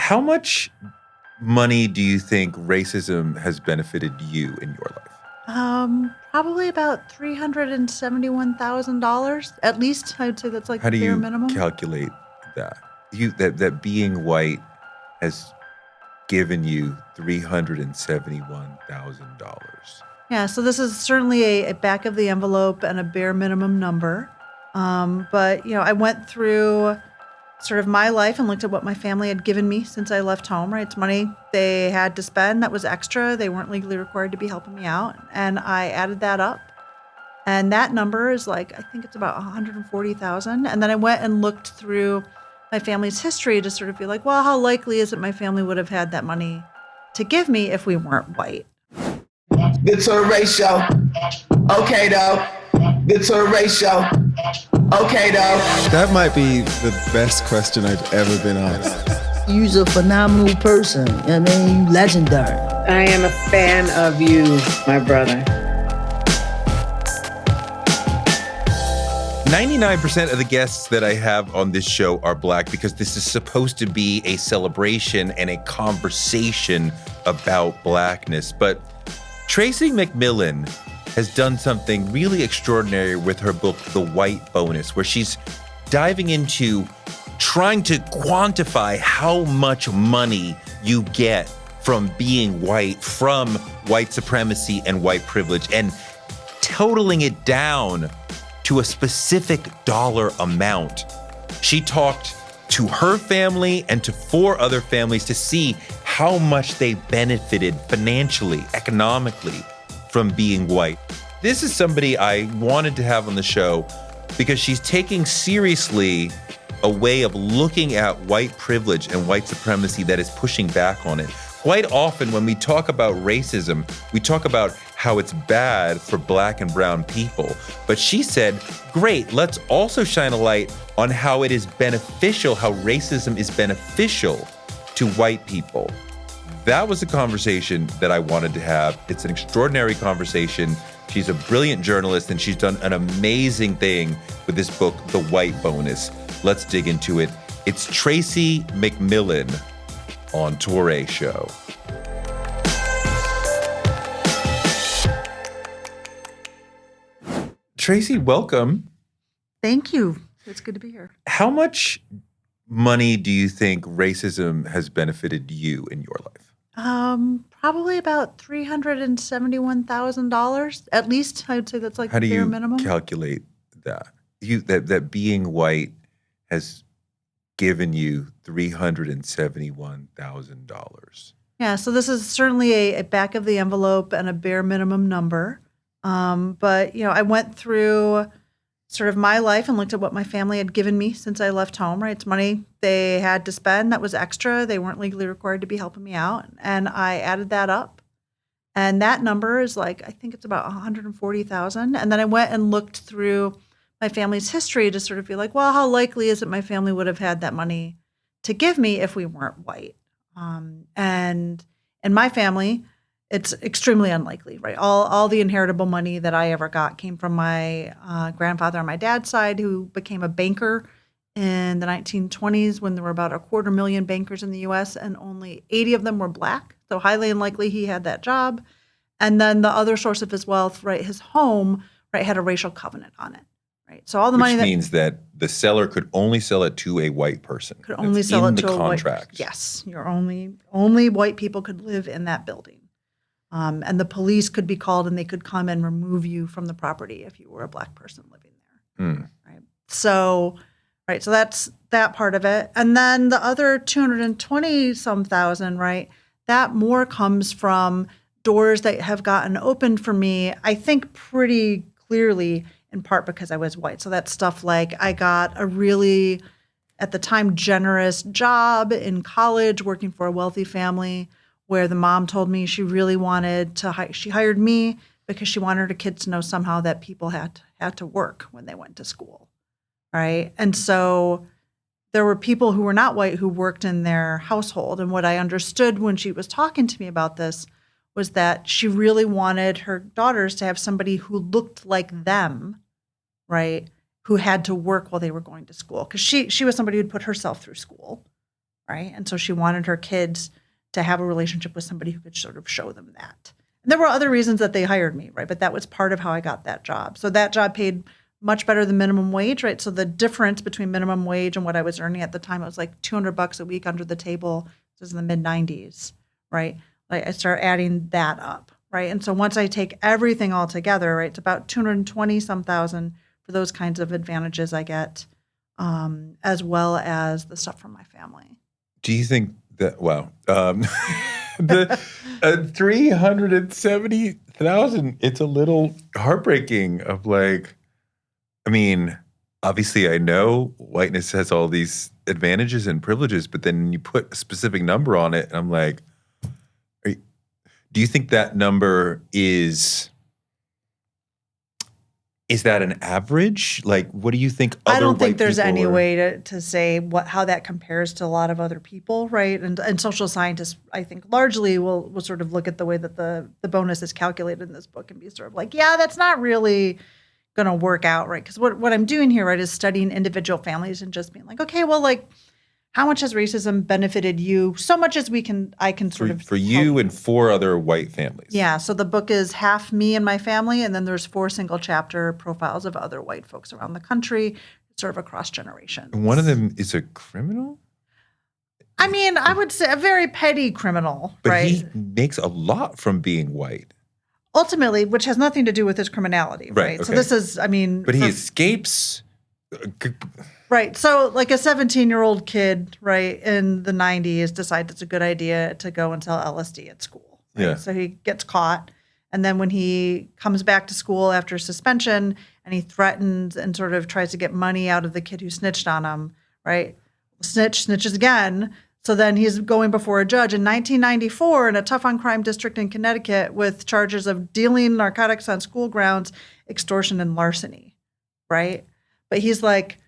How much money do you think racism has benefited you in your life? Probably about $371,000 at least. I'd say that's like How the do bare you minimum. calculate that? That being white has given you $371,000. Yeah, so this is certainly a back of the envelope and a bare minimum number. But I went through sort of my life and looked at what my family had given me since I left home, right? It's money they had to spend that was extra. They weren't legally required to be helping me out. And I added that up. And that number is I think it's about 140,000. And then I went and looked through my family's history to sort of be like, well, how likely is it my family would have had that money to give me if we weren't white? The Touré show. Okay, though. The Touré show. Okay, though. That might be the best question I've ever been asked. You're a phenomenal person. I mean, you legendary. I am a fan of you, my brother. 99% of the guests that I have on this show are Black because this is supposed to be a celebration and a conversation about Blackness. But Tracie McMillan has done something really extraordinary with her book, The White Bonus, where she's diving into trying to quantify how much money you get from being white, from white supremacy and white privilege, and totaling it down to a specific dollar amount. She talked to her family and to 4 other families to see how much they benefited financially, economically from being white. This is somebody I wanted to have on the show because she's taking seriously a way of looking at white privilege and white supremacy that is pushing back on it. Quite often when we talk about racism, we talk about how it's bad for Black and brown people. But she said, great, let's also shine a light on how it is beneficial, how racism is beneficial to white people. That was a conversation that I wanted to have. It's an extraordinary conversation. She's a brilliant journalist and she's done an amazing thing with this book, The White Bonus. Let's dig into it. It's Tracie McMillan on Touré Show. Tracie, welcome. Thank you. It's good to be here. How much money do you think racism has benefited you in your life? Probably about $371,000 at least. I'd say that's like How do the bare you minimum. calculate that? That being white has given you $371,000. Yeah, so this is certainly a back of the envelope and a bare minimum number. But I went through sort of my life and looked at what my family had given me since I left home, right? It's money they had to spend that was extra. They weren't legally required to be helping me out. And I added that up. And that number is I think it's about 140,000. And then I went and looked through my family's history to sort of be like, well, how likely is it my family would have had that money to give me if we weren't white? And in my family, it's extremely unlikely, right? All the inheritable money that I ever got came from my grandfather on my dad's side, who became a banker in the 1920s when there were about 250,000 bankers in the U.S. and only 80 of them were Black. So highly unlikely he had that job. And then the other source of his wealth, right, his home, right, had a racial covenant on it, right? So all the money Which means that the seller could only sell it to a white person. Could only sell it to a white contract. Yes, you're only white people could live in that building. And the police could be called and they could come and remove you from the property if you were a Black person living there. Right. So that's that part of it. And then the other 220 some thousand, right? That more comes from doors that have gotten opened for me, I think pretty clearly in part because I was white. So that's stuff like I got a really, at the time, generous job in college working for a wealthy family, where the mom told me she really wanted to, she hired me because she wanted her kids to know somehow that people had to work when they went to school, right? And so there were people who were not white who worked in their household. And what I understood when she was talking to me about this was that she really wanted her daughters to have somebody who looked like them, right, who had to work while they were going to school. Because she was somebody who'd put herself through school, right? And so she wanted her kids to have a relationship with somebody who could sort of show them that. And there were other reasons that they hired me, right? But that was part of how I got that job. So that job paid much better than minimum wage, right? So the difference between minimum wage and what I was earning at the time, it was like $200 a week under the table. This was in the mid 90s, right? Like I started adding that up, right? And so once I take everything all together, right, it's about 220 some thousand for those kinds of advantages I get, as well as the stuff from my family. Do you think that, wow, the 370,000, it's a little heartbreaking of like, I mean, obviously I know whiteness has all these advantages and privileges, but then you put a specific number on it and I'm like, do you think that number is that an average? Like, what do you think other I don't white think there's people any are- way to say how that compares to a lot of other people, right? And social scientists, I think, largely will sort of look at the way that the bonus is calculated in this book and be sort of like, yeah, that's not really going to work out, right? Because what I'm doing here, right, is studying individual families and just being like, okay, well, like, how much has racism benefited you? So much as I can sort of for you and 4 other white families. Yeah, so the book is half me and my family, and then there's 4 single chapter profiles of other white folks around the country, sort of across generations. And one of them is a criminal? I mean, I would say a very petty criminal, But right? he makes a lot from being white. Ultimately, which has nothing to do with his criminality, Right, right? So okay. this is, I mean, But he escapes. right. So like a 17-year-old kid, right, in the 90s decides it's a good idea to go and sell LSD at school. Right? Yeah. So he gets caught. And then when he comes back to school after suspension and he threatens and sort of tries to get money out of the kid who snitched on him, right? Snitches again. So then he's going before a judge in 1994 in a tough on crime district in Connecticut with charges of dealing narcotics on school grounds, extortion, and larceny, right? But he's like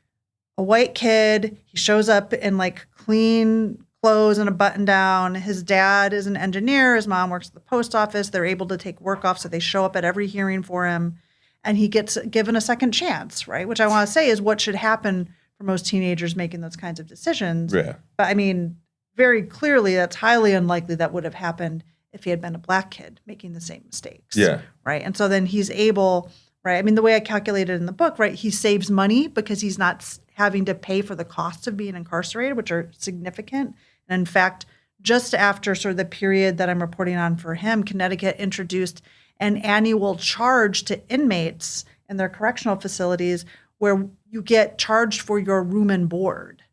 a white kid. He shows up in like clean clothes and a button down. His dad is an engineer. His mom works at the post office. They're able to take work off, so they show up at every hearing for him. And he gets given a second chance, right? Which I want to say is what should happen for most teenagers making those kinds of decisions. Yeah. But I mean, very clearly, that's highly unlikely that would have happened if he had been a black kid making the same mistakes. Yeah. Right. And so then he's able, right? I mean, the way I calculated in the book, right? He saves money because he's not having to pay for the costs of being incarcerated, which are significant. And in fact, just after sort of the period that I'm reporting on for him, Connecticut introduced an annual charge to inmates in their correctional facilities where you get charged for your room and board.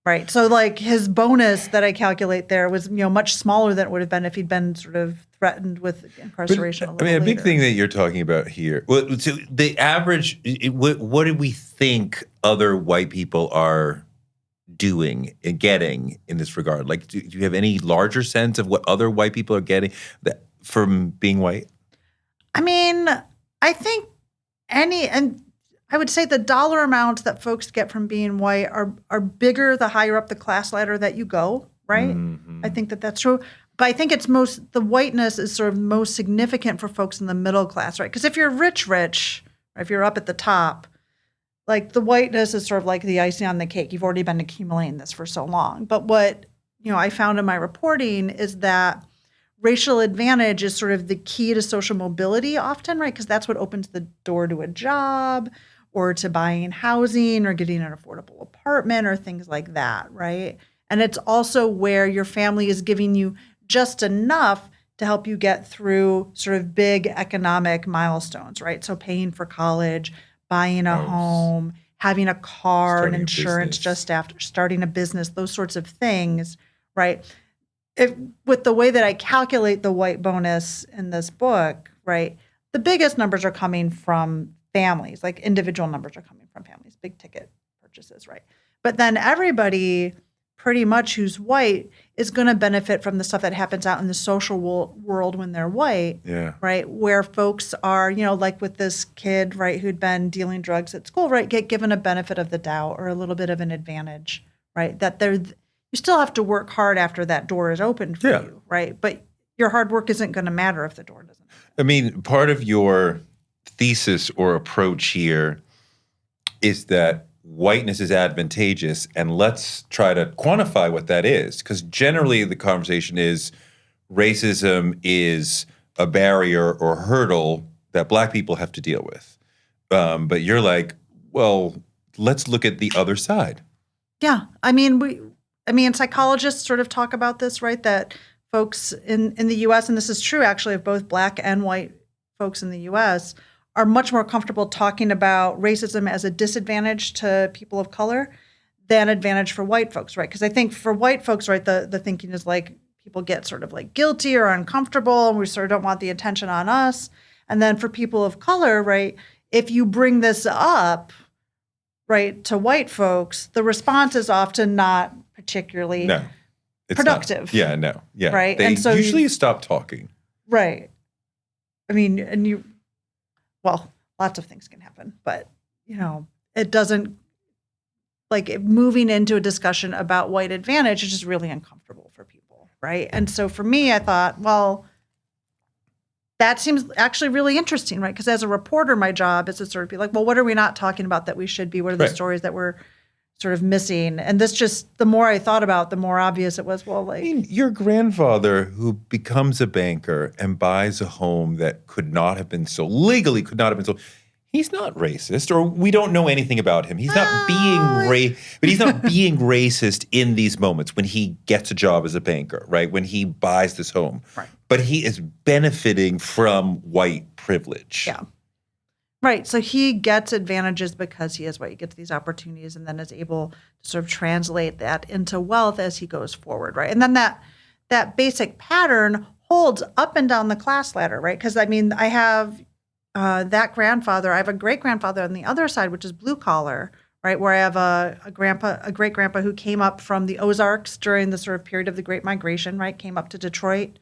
Right. So like his bonus that I calculate there was, much smaller than it would have been if he'd been sort of threatened with incarceration. But, a big thing that you're talking about here. Well, so the average, what do we think other white people are doing and getting in this regard? Like, do you have any larger sense of what other white people are getting from being white? I mean, I think and I would say the dollar amounts that folks get from being white are bigger the higher up the class ladder that you go, right? Mm-hmm. I think that's true. But I think the whiteness is sort of most significant for folks in the middle class, right? Because if you're rich, or if you're up at the top, like the whiteness is sort of like the icing on the cake. You've already been accumulating this for so long. But what, I found in my reporting is that racial advantage is sort of the key to social mobility often, right? Because that's what opens the door to a job or to buying housing or getting an affordable apartment or things like that, right? And it's also where your family is giving you just enough to help you get through sort of big economic milestones, right? So paying for college, buying a home, having a car and insurance just after starting a business, those sorts of things, right? With the way that I calculate the white bonus in this book, right, the biggest numbers are coming from families, like individual numbers are coming from families, big ticket purchases, right? But then everybody pretty much who's white is going to benefit from the stuff that happens out in the social world when they're white, right? Where folks are, like with this kid, right, who'd been dealing drugs at school, right, get given a benefit of the doubt or a little bit of an advantage, right? That you still have to work hard after that door is opened for you, right? But your hard work isn't going to matter if the door doesn't open. I mean, part of your thesis or approach here is that whiteness is advantageous, and let's try to quantify what that is. Because generally the conversation is racism is a barrier or hurdle that Black people have to deal with. But you're like, well, let's look at the other side. Yeah. I mean, psychologists sort of talk about this, right? That folks in the U.S., and this is true actually of both Black and white folks in the U.S., are much more comfortable talking about racism as a disadvantage to people of color than advantage for white folks, right? Because I think for white folks, right, the thinking is like people get sort of like guilty or uncomfortable, and we sort of don't want the attention on us. And then for people of color, right, if you bring this up, right, to white folks, the response is often not particularly productive. Not. Yeah. Right. They and so usually stop talking. Right. I mean, well, lots of things can happen, but, it doesn't, like, moving into a discussion about white advantage is just really uncomfortable for people, right? And so for me, I thought, well, that seems actually really interesting, right? Because as a reporter, my job is to sort of be like, well, what are we not talking about that we should be? What are the stories that we're sort of missing? And this just, the more I thought about it, the more obvious it was, well, like. I mean, your grandfather who becomes a banker and buys a home that legally could not have been sold, he's not racist, or we don't know anything about him. He's not but he's not being racist in these moments when he gets a job as a banker, right? When he buys this home. Right. But he is benefiting from white privilege. Yeah. Right. So he gets advantages because he is white. He gets these opportunities and then is able to sort of translate that into wealth as he goes forward, right? And then that basic pattern holds up and down the class ladder, right? Because, I mean, I have that grandfather. I have a great-grandfather on the other side, which is blue collar, right, where I have a great-grandpa who came up from the Ozarks during the sort of period of the Great Migration, right, came up to Detroit,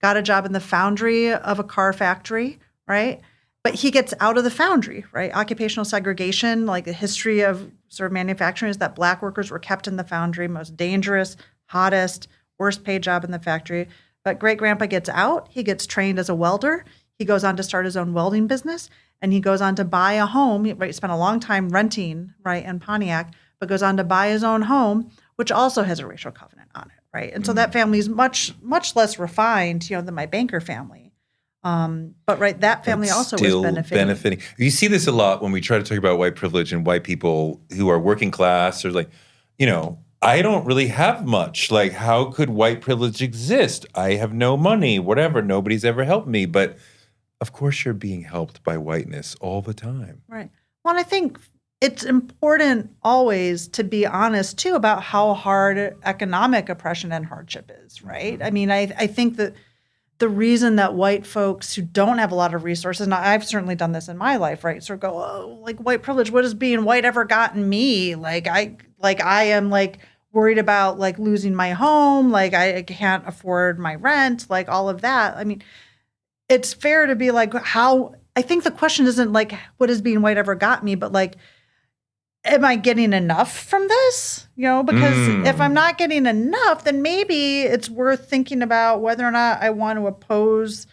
got a job in the foundry of a car factory, right? But he gets out of the foundry, right? Occupational segregation, like the history of sort of manufacturing is that Black workers were kept in the foundry, most dangerous, hottest, worst paid job in the factory. But great-grandpa gets out. He gets trained as a welder. He goes on to start his own welding business, and he goes on to buy a home. He spent a long time renting, right, in Pontiac, but goes on to buy his own home, which also has a racial covenant on it, right? And so that family is much, much less refined, than my banker family. But right, that family also was benefiting. You see this a lot when we try to talk about white privilege and white people who are working class, or like, I don't really have much. Like, how could white privilege exist? I have no money, whatever. Nobody's ever helped me. But of course you're being helped by whiteness all the time. Right. Well, and I think it's important always to be honest, too, about how hard economic oppression and hardship is, right? I mean, I think that the reason that white folks who don't have a lot of resources, and I've certainly done this in my life, right, sort of go, oh, like white privilege, what has being white ever gotten me? I am like worried about like losing my home, like I can't afford my rent, like all of that. I mean, it's fair to be like, I think the question isn't like, what has being white ever got me, but like, am I getting enough from this? Because if I'm not getting enough, then maybe it's worth thinking about whether or not I want to oppose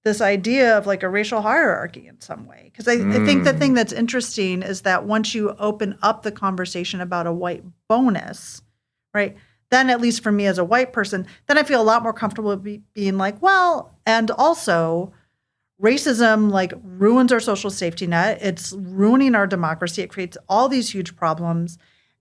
this idea of like a racial hierarchy in some way. Because I think the thing that's interesting is that once you open up the conversation about a white bonus, right, then at least for me as a white person, then I feel a lot more comfortable being like, well, and also racism like ruins our social safety net. It's ruining our democracy. It creates all these huge problems.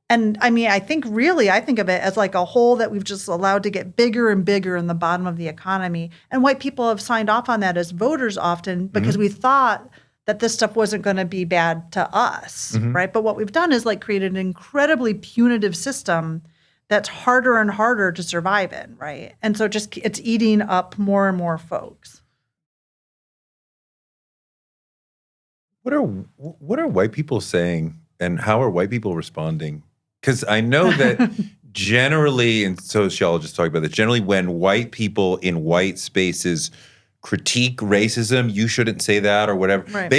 And I mean, I think of it as like a hole that we've just allowed to get bigger and bigger in the bottom of the economy. And white people have signed off on that as voters often because we thought that this stuff wasn't going to be bad to us, right? But what we've done is like created an incredibly punitive system that's harder and harder to survive in, right? And so it's eating up more and more folks. What are white people saying, and how are white people responding? Because I know that generally, and sociologists talk about this, generally when white people in white spaces critique racism, you shouldn't say that or whatever. Right.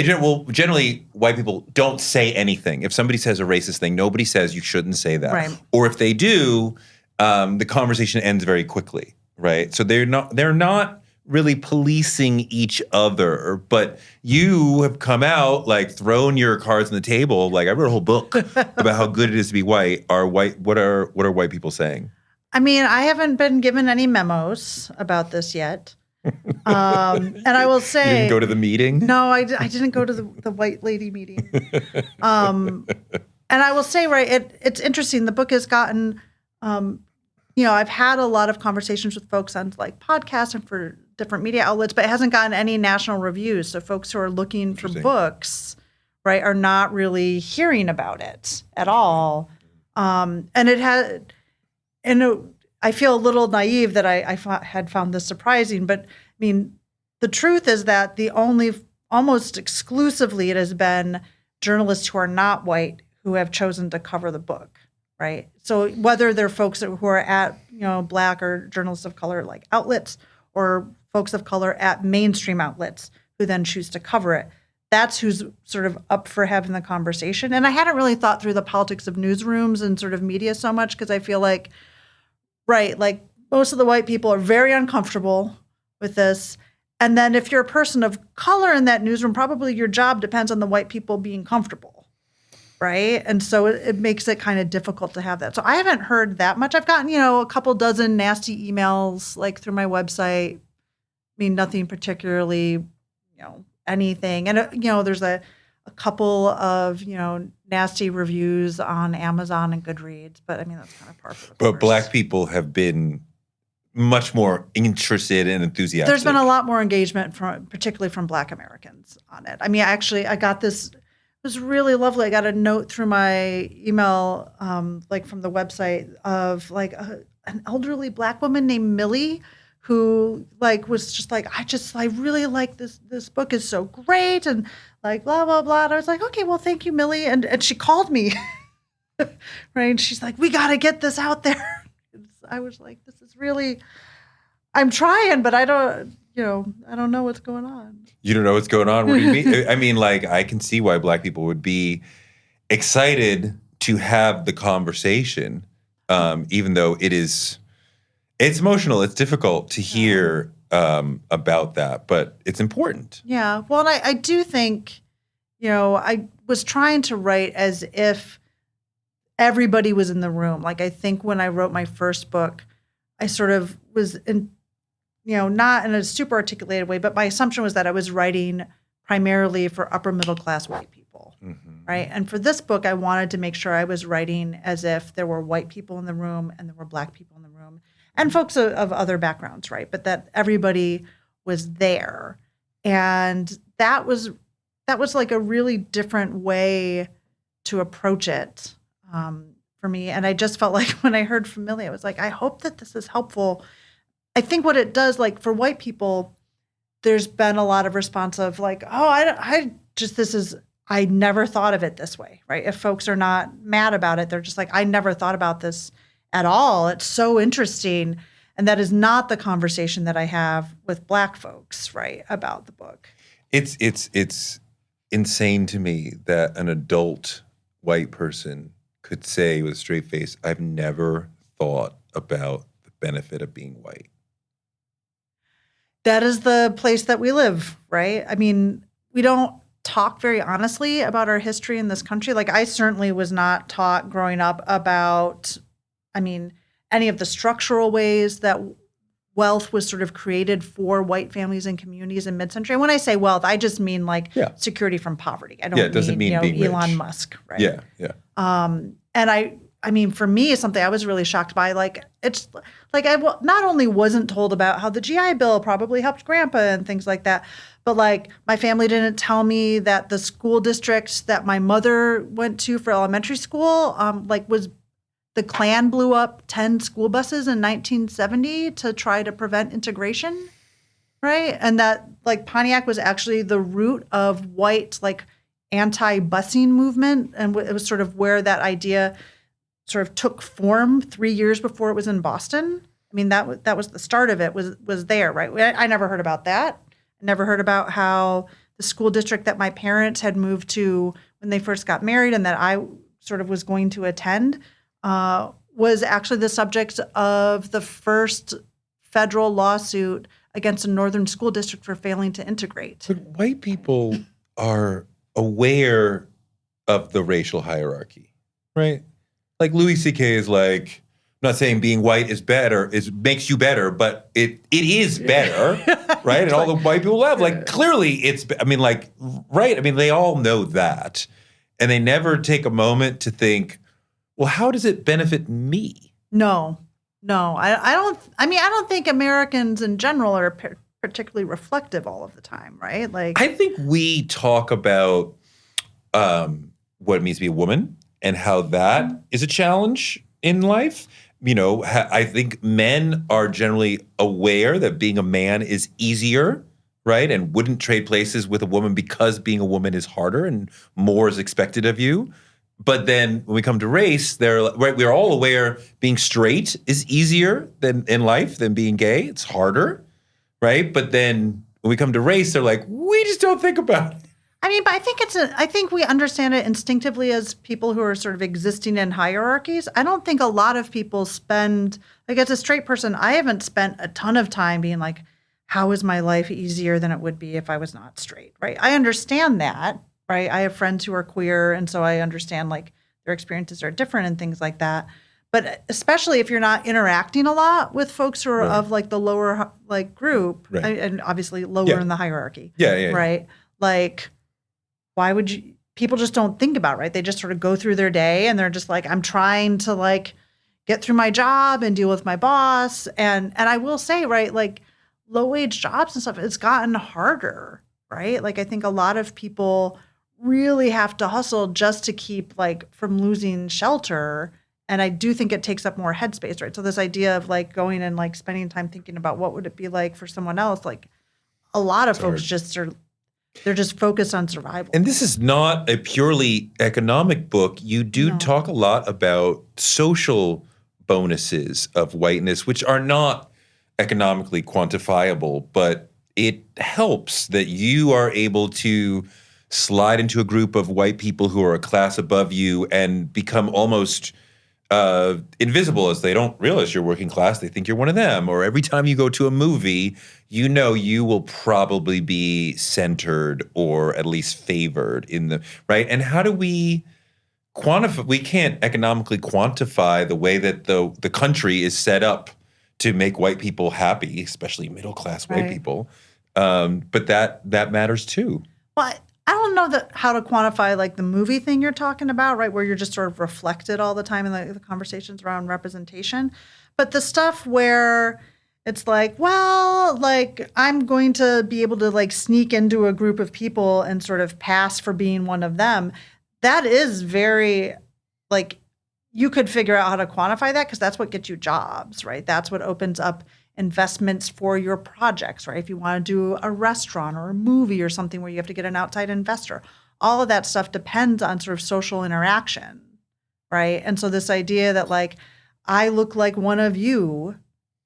Generally, white people don't say anything. If somebody says a racist thing, nobody says you shouldn't say that. Right. Or if they do, the conversation ends very quickly, right? So they're not really policing each other. But you have come out, like, thrown your cards on the table. Like, I wrote a whole book about how good it is to be white. What are white people saying? I mean, I haven't been given any memos about this yet. And I will say, You didn't go to the meeting? No, I didn't go to the white lady meeting. And I will say, right, it's interesting. The book has gotten, I've had a lot of conversations with folks on like podcasts and for different media outlets, but it hasn't gotten any national reviews. So folks who are looking for books, right, are not really hearing about it at all. And it had, I feel a little naive that I had found this surprising, but I mean, the truth is that almost exclusively it has been journalists who are not white who have chosen to cover the book, right? So whether they're folks who are at, Black or journalists of color like outlets or folks of color at mainstream outlets who then choose to cover it, that's who's sort of up for having the conversation. And I hadn't really thought through the politics of newsrooms and sort of media so much because I feel like, right, like most of the white people are very uncomfortable with this. And then if you're a person of color in that newsroom, probably your job depends on the white people being comfortable, right? And so it makes it kind of difficult to have that. So I haven't heard that much. I've gotten, a couple dozen nasty emails like through my website. I mean, nothing particularly, anything. And, there's a couple of, nasty reviews on Amazon and Goodreads. But I mean, that's kind of par for the course. But Black people have been much more interested and enthusiastic. There's been a lot more engagement particularly from Black Americans on it. I mean, actually, I got this. It was really lovely. I got a note through my email, like from the website, of like an elderly Black woman named Millie, who like was just like, I really like this. This book is so great, and like blah blah blah. And I was like, okay, well, thank you, Millie. And she called me, right? And she's like, we got to get this out there. I was like, this is really, I'm trying, but I don't know what's going on. You don't know what's going on? What do you mean? I mean, like, I can see why Black people would be excited to have the conversation, even though it's emotional. It's difficult to hear about that, but it's important. Yeah. Well, and I do think, I was trying to write as if everybody was in the room. Like, I think when I wrote my first book, I sort of was in, not in a super articulated way, but my assumption was that I was writing primarily for upper middle class white people, right? And for this book, I wanted to make sure I was writing as if there were white people in the room and there were Black people in the room and folks of other backgrounds, right? But that everybody was there. And that was like a really different way to approach it. For me. And I just felt like when I heard from Millie, I was like, I hope that this is helpful. I think what it does, like for white people, there's been a lot of response of like, oh, I never thought of it this way, right? If folks are not mad about it, they're just like, I never thought about this at all. It's so interesting. And that is not the conversation that I have with Black folks, right, about the book. It's insane to me that an adult white person could say with a straight face, I've never thought about the benefit of being white. That is the place that we live, right? I mean, we don't talk very honestly about our history in this country. Like, I certainly was not taught growing up about, any of the structural ways that wealth was sort of created for white families and communities in mid-century. And when I say wealth, I just mean like security from poverty. I don't it doesn't mean being Elon rich. Musk, right? Yeah. And I mean, for me, it's something I was really shocked by. Like, it's like I not only wasn't told about how the GI Bill probably helped Grandpa and things like that, but like my family didn't tell me that the school district that my mother went to for elementary school, was the Klan blew up 10 school buses in 1970 to try to prevent integration, right? And that like Pontiac was actually the root of white like anti-busing movement, and it was sort of where that idea sort of took form 3 years before it was in Boston. I mean, that was the start of it, was there, right? I never heard about that. I never heard about how the school district that my parents had moved to when they first got married and that I sort of was going to attend was actually the subject of the first federal lawsuit against a northern school district for failing to integrate. But white people are aware of the racial hierarchy, right? Like Louis C.K. is like, I'm not saying being white is better, makes you better, but it is better, right? And all the white people love, like clearly it's, I mean, like, right? I mean, they all know that. And they never take a moment to think, well, how does it benefit me? No, I don't think Americans in general are particularly reflective all of the time, right? Like, I think we talk about what it means to be a woman and how that is a challenge in life. You know, I think men are generally aware that being a man is easier, right? And wouldn't trade places with a woman because being a woman is harder and more is expected of you. But then when we come to race, we're all aware being straight is easier than in life than being gay. It's harder, right? But then when we come to race, they're like, we just don't think about it. I mean, but I think we understand it instinctively as people who are sort of existing in hierarchies. I don't think a lot of people spend, like as a straight person, I haven't spent a ton of time being like, how is my life easier than it would be if I was not straight, right? I understand that. Right. I have friends who are queer, and so I understand like their experiences are different and things like that. But especially if you're not interacting a lot with folks who are of like the lower like group, and obviously lower in the hierarchy. Yeah. Right. Like, why would you? People just don't think about it, right? They just sort of go through their day, and they're just like, I'm trying to like get through my job and deal with my boss, and I will say, right, like low wage jobs and stuff, it's gotten harder, right? Like I think a lot of people really have to hustle just to keep like from losing shelter. And I do think it takes up more headspace, right? So this idea of like going and like spending time thinking about what would it be like for someone else, like a lot of folks they're just focused on survival. And this is not a purely economic book. You do talk a lot about social bonuses of whiteness, which are not economically quantifiable, but it helps that you are able to slide into a group of white people who are a class above you and become almost invisible, as they don't realize you're working class. They think you're one of them. Or every time you go to a movie, you know you will probably be centered or at least favored in the, right? And how do we quantify? We can't economically quantify the way that the country is set up to make white people happy, especially middle-class white people. But that matters too. Well, I don't know how to quantify like the movie thing you're talking about, right? Where you're just sort of reflected all the time in the conversations around representation. But the stuff where it's like, well, like I'm going to be able to like sneak into a group of people and sort of pass for being one of them. That is very like, you could figure out how to quantify that because that's what gets you jobs, right? That's what opens up investments for your projects, right? If you want to do a restaurant or a movie or something where you have to get an outside investor, all of that stuff depends on sort of social interaction, right? And so this idea that like, I look like one of you,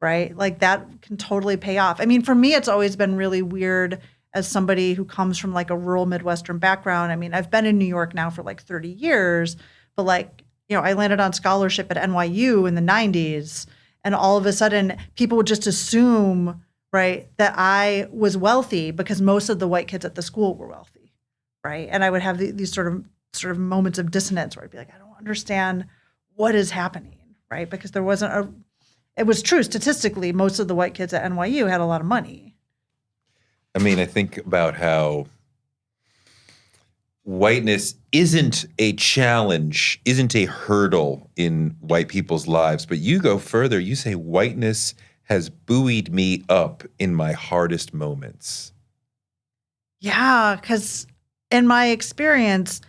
right? Like that can totally pay off. I mean, for me, it's always been really weird as somebody who comes from like a rural Midwestern background. I mean, I've been in New York now for like 30 years, but like, you know, I landed on scholarship at NYU in the 90s. And all of a sudden, people would just assume, right, that I was wealthy because most of the white kids at the school were wealthy, right? And I would have these sort of moments of dissonance where I'd be like, I don't understand what is happening, right? Because there wasn't it was true statistically, most of the white kids at NYU had a lot of money. I mean, I think about how whiteness isn't a challenge, isn't a hurdle in white people's lives. But you go further, you say whiteness has buoyed me up in my hardest moments. Yeah, because in my experience,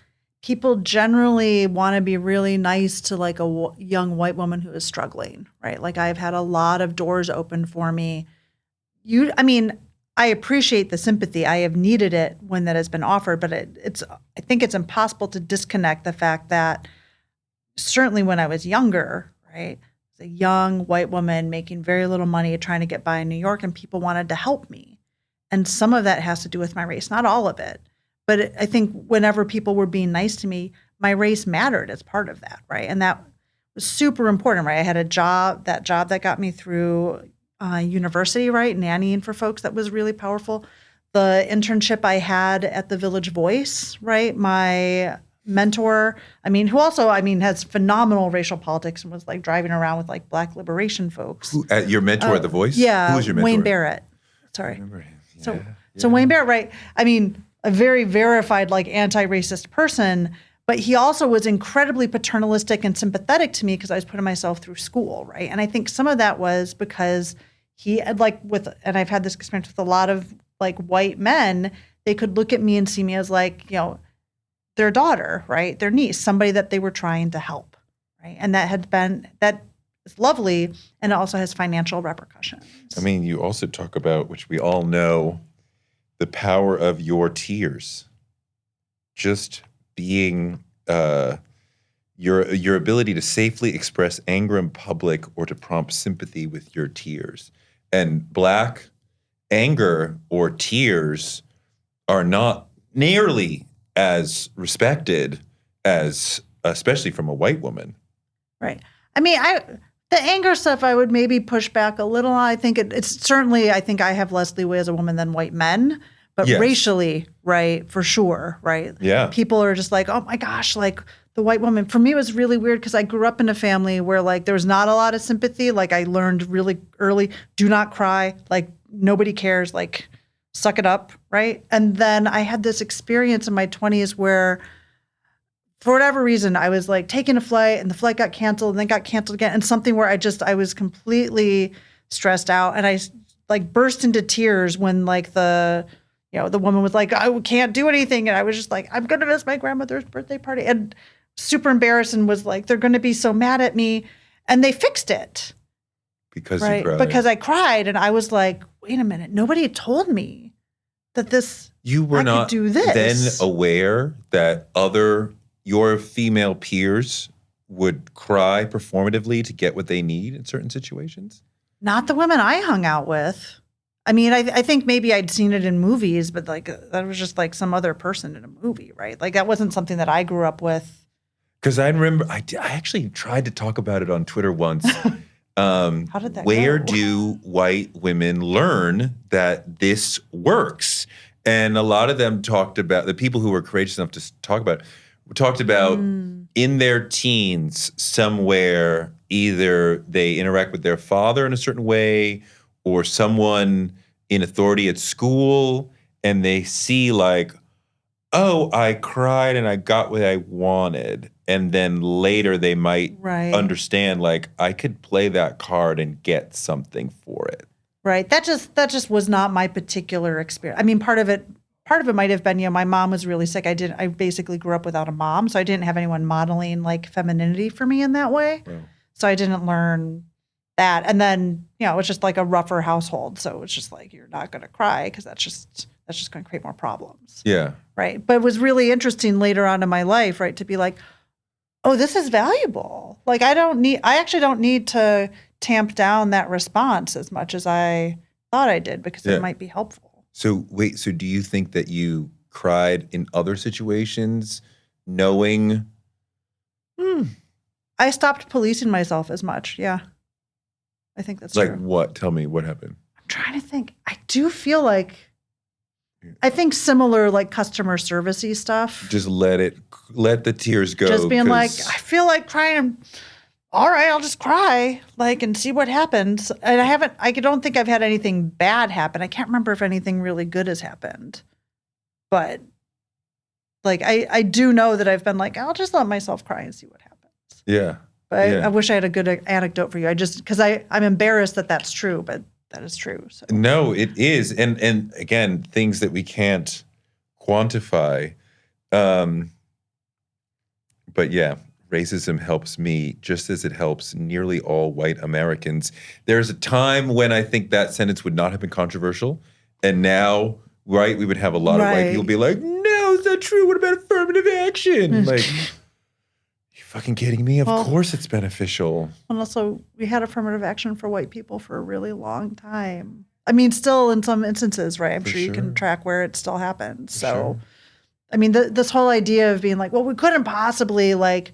people generally want to be really nice to like a young white woman who is struggling, right? Like I've had a lot of doors open for me. I appreciate the sympathy. I have needed it when that has been offered, but I think it's impossible to disconnect the fact that certainly when I was younger, right, as a young white woman making very little money, trying to get by in New York, and people wanted to help me. And some of that has to do with my race, not all of it. But I think whenever people were being nice to me, my race mattered as part of that, right? And that was super important, right? I had that job that got me through university, right? Nannying for folks, that was really powerful. The internship I had at the Village Voice, right? My mentor, who also, has phenomenal racial politics and was like driving around with like Black liberation folks. Your mentor at The Voice? Yeah. Who was your mentor? Wayne Barrett. Sorry. I remember him. So Wayne Barrett, right? A very verified like anti-racist person, but he also was incredibly paternalistic and sympathetic to me because I was putting myself through school, right? And I think some of that was because he had and I've had this experience with a lot of like white men, they could look at me and see me as like, their daughter, right? Their niece, somebody that they were trying to help, right? And that is lovely, and it also has financial repercussions. You also talk about, which we all know, the power of your tears. Just being your ability to safely express anger in public or to prompt sympathy with your tears. And Black anger or tears are not nearly as respected as, especially from a white woman. Right. The anger stuff, I would maybe push back a little. I think it's certainly, I think I have less leeway as a woman than white men, but Yes. racially, right, for sure, right? Yeah. People are just like, oh my gosh, like the white woman. For me, it was really weird because I grew up in a family where like there was not a lot of sympathy. Like I learned really early, do not cry, like nobody cares, like suck it up, right? And then I had this experience in my 20s where for whatever reason, I was like taking a flight and the flight got canceled and then got canceled again, and something where I was completely stressed out, and I like burst into tears when like the woman was like, I can't do anything. And I was just like, I'm going to miss my grandmother's birthday party, and super embarrassed, and was like, they're going to be so mad at me. And they fixed it. Because right? you cried. Because I cried, and I was like, wait a minute, nobody had told me that you were I not could do this. then aware that your female peers would cry performatively to get what they need in certain situations? Not the women I hung out with. I think maybe I'd seen it in movies, but like that was just like some other person in a movie, right? Like that wasn't something that I grew up with. Because I remember, I actually tried to talk about it on Twitter once. How did that Where go? do white women learn that this works? And a lot of them talked about, the people who were courageous enough to talk about in their teens somewhere, either they interact with their father in a certain way or someone in authority at school, and they see like, oh, I cried and I got what I wanted. And then later they might understand, like, I could play that card and get something for it. Right. That just was not my particular experience. Part of it might have been, my mom was really sick. I basically grew up without a mom, so I didn't have anyone modeling like femininity for me in that way. Wow. So I didn't learn that. And then, it was just like a rougher household. So it's just like, you're not going to cry because that's just going to create more problems. Yeah. Right. But it was really interesting later on in my life, right, to be like, oh, this is valuable. Like I actually don't need to tamp down that response as much as I thought I did because it might be helpful. So do you think that you cried in other situations knowing? I stopped policing myself as much. Yeah. I think that's like true. What? Tell me what happened. I'm trying to think. I do feel like, I think similar like customer servicey stuff. Just let the tears go. Just being like, I feel like crying. All right, I'll just cry, like, and see what happens. And I don't think I've had anything bad happen. I can't remember if anything really good has happened. But like, I do know that I've been like, I'll just let myself cry and see what happens. Yeah. But I wish I had a good anecdote for you. Because I'm embarrassed that that's true, but that is true. So. No, it is. And again, things that we can't quantify. But yeah, racism helps me just as it helps nearly all white Americans. There's a time when I think that sentence would not have been controversial. And now, right, we would have a lot of white people be like, no, it's not true. What about affirmative action? Like, you fucking kidding me? Of course it's beneficial. And also, we had affirmative action for white people for a really long time. Still in some instances, right? I'm sure you can track where it still happens. So, this whole idea of being like, well, we couldn't possibly like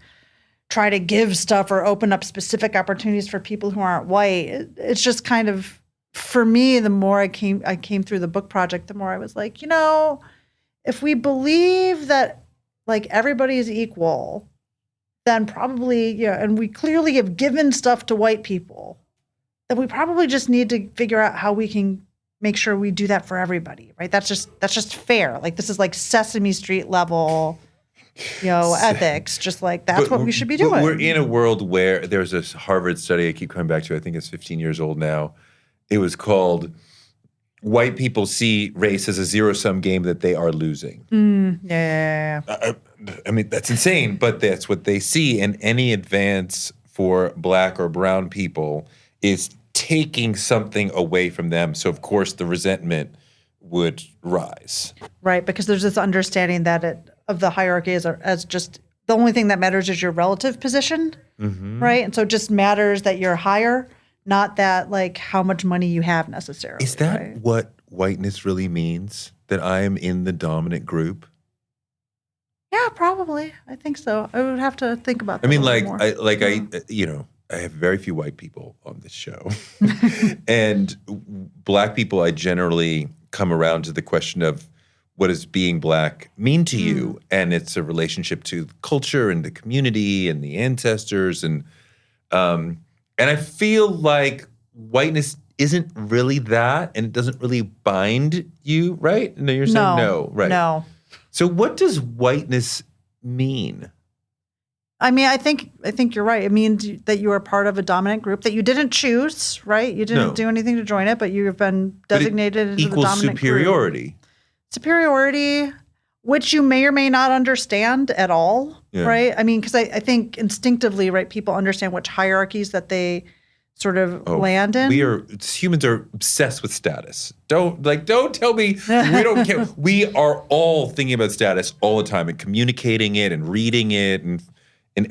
try to give stuff or open up specific opportunities for people who aren't white. It's just kind of for me, the more I came through the book project, the more I was like, if we believe that like everybody is equal, then probably, and we clearly have given stuff to white people, then we probably just need to figure out how we can make sure we do that for everybody, right? That's just fair. Like this is like Sesame Street level, ethics. Just like that's what we should be doing. We're in a world where there's this Harvard study I keep coming back to. I think it's 15 years old now. It was called "White People See Race as a Zero-Sum Game That They Are Losing." Yeah. I mean, that's insane, but that's what they see. And any advance for Black or brown people is taking something away from them. So, of course, the resentment would rise. Right, because there's this understanding that of the hierarchy as just the only thing that matters is your relative position, right? And so it just matters that you're higher, not that like how much money you have necessarily. Is that what whiteness really means? That I am in the dominant group? Yeah, probably. I think so. I would have to think about that. I mean, more. I have very few white people on this show. And Black people, I generally come around to the question of what does being Black mean to you? And it's a relationship to culture and the community and the ancestors. And I feel like whiteness isn't really that, and it doesn't really bind you, right? No, you're saying no, right? No. So what does whiteness mean? I mean, I think you're right. It means that you are part of a dominant group that you didn't choose, right? You didn't do anything to join it, but you have been designated into the dominant superiority. Group. Superiority, which you may or may not understand at all, right? I mean, because I think instinctively, right, people understand which hierarchies that they sort of land in. Humans are obsessed with status. Don't tell me we don't care. We are all thinking about status all the time and communicating it and reading it and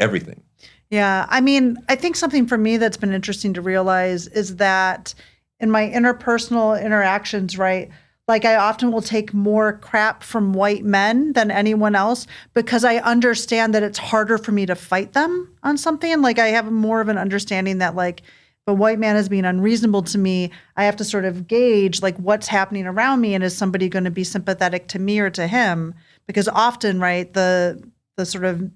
everything. Yeah. I mean, I think something for me that's been interesting to realize is that in my interpersonal interactions, right, like I often will take more crap from white men than anyone else because I understand that it's harder for me to fight them on something. Like I have more of an understanding that like if a white man is being unreasonable to me, I have to sort of gauge like what's happening around me and is somebody going to be sympathetic to me or to him? Because often, right, the sort of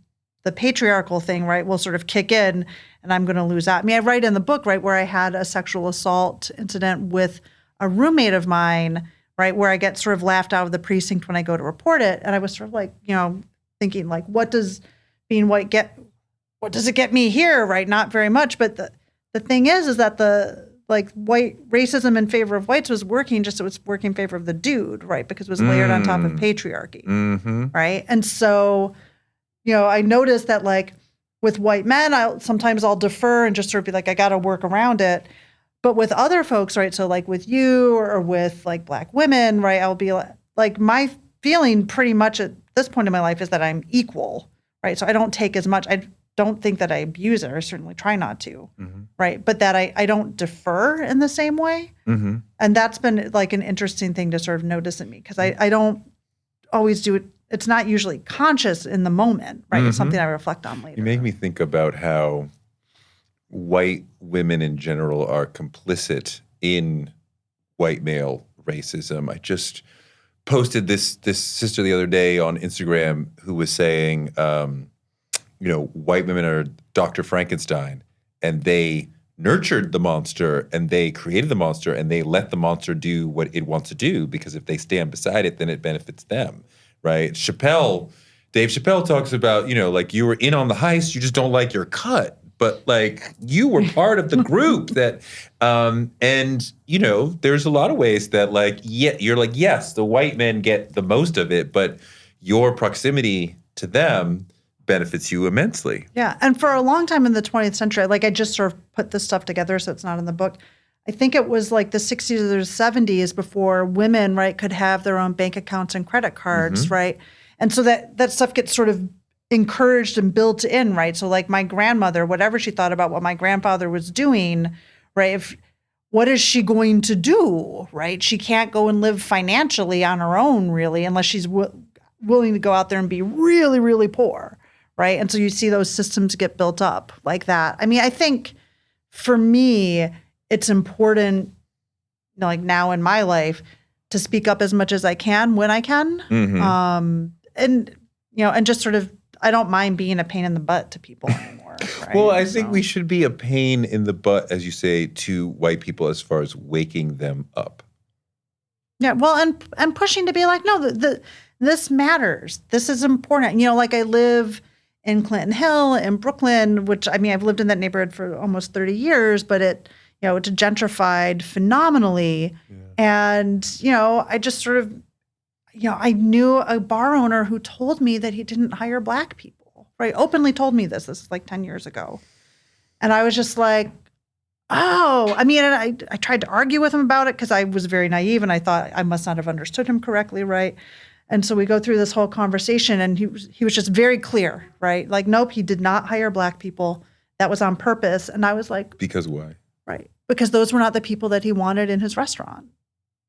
the patriarchal thing, right, will sort of kick in and I'm going to lose out. I mean, I write in the book, right, where I had a sexual assault incident with a roommate of mine, right, where I get sort of laughed out of the precinct when I go to report it. And I was sort of like, thinking like, what does being white what does it get me here, right? Not very much. But the thing is that the like white racism in favor of whites was working, just it was working in favor of the dude, right? Because it was layered on top of patriarchy, right? And so, I noticed that like with white men, sometimes I'll defer and just sort of be like, I got to work around it. But with other folks, right, so like with you or with like Black women, right, I'll be like my feeling pretty much at this point in my life is that I'm equal, right? So I don't take as much. I don't think that I abuse it. I certainly try not to, right? But that I don't defer in the same way. And that's been like an interesting thing to sort of notice in me because I don't always do it. It's not usually conscious in the moment, right? It's something I reflect on later. You make me think about how white women in general are complicit in white male racism. I just posted this sister the other day on Instagram who was saying, white women are Dr. Frankenstein and they nurtured the monster and they created the monster and they let the monster do what it wants to do because if they stand beside it, then it benefits them, right? Dave Chappelle talks about, like you were in on the heist, you just don't like your cut. But like you were part of the group that, there's a lot of ways that like, you're like, yes, the white men get the most of it, but your proximity to them benefits you immensely. Yeah. And for a long time in the 20th century, like I just sort of put this stuff together so it's not in the book. I think it was like the 60s or 70s before women, right, could have their own bank accounts and credit cards, right? And so that stuff gets sort of encouraged and built in, right? So like my grandmother, whatever she thought about what my grandfather was doing, right? What is she going to do, right? She can't go and live financially on her own, really, unless she's willing to go out there and be really, really poor, right? And so you see those systems get built up like that. I mean, I think for me, it's important, like now in my life, to speak up as much as I can when I can. And, and just sort of, I don't mind being a pain in the butt to people anymore. Right? Well, I think we should be a pain in the butt, as you say, to white people as far as waking them up. Yeah, well, and pushing to be like, no, this matters. This is important. Like I live in Clinton Hill in Brooklyn, which I've lived in that neighborhood for almost 30 years, but it's gentrified phenomenally. Yeah. And, I just sort of, I knew a bar owner who told me that he didn't hire black people, right? Openly told me this. This is like 10 years ago. And I was just like, oh, and I tried to argue with him about it because I was very naive and I thought I must not have understood him correctly, right? And so we go through this whole conversation and he was just very clear, right? Like, nope, he did not hire black people. That was on purpose. And I was like, because why? Right. Because those were not the people that he wanted in his restaurant.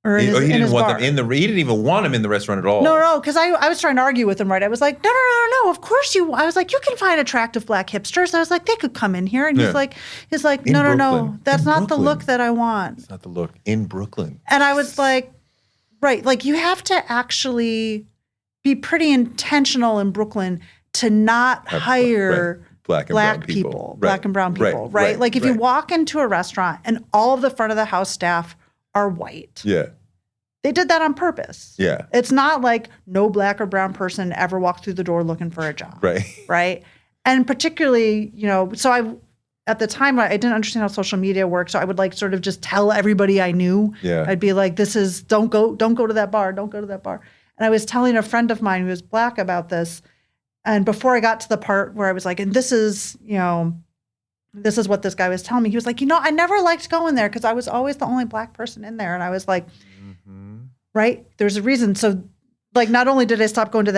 Or in he didn't his want bar. them he didn't even want him in the restaurant at all. No, because I was trying to argue with him, right? I was like, no, of course I was like, you can find attractive black hipsters. I was like, they could come in here. And he's like, no, that's not the look that I want. It's not the look in Brooklyn. And I was like, right, like you have to actually be pretty intentional in Brooklyn to not hire black people, black and brown people, right? Like if you walk into a restaurant and all of the front of the house staff are white. Yeah. They did that on purpose. Yeah. It's not like no black or brown person ever walked through the door looking for a job. Right. Right. And particularly, so at the time I didn't understand how social media worked. So I would like sort of just tell everybody I knew. Yeah. I'd be like, don't go to that bar. Don't go to that bar. And I was telling a friend of mine who was black about this. And before I got to the part where I was like, and this is what this guy was telling me. He was like, I never liked going there because I was always the only black person in there. And I was like, right, there's a reason. So like, not only did I stop going to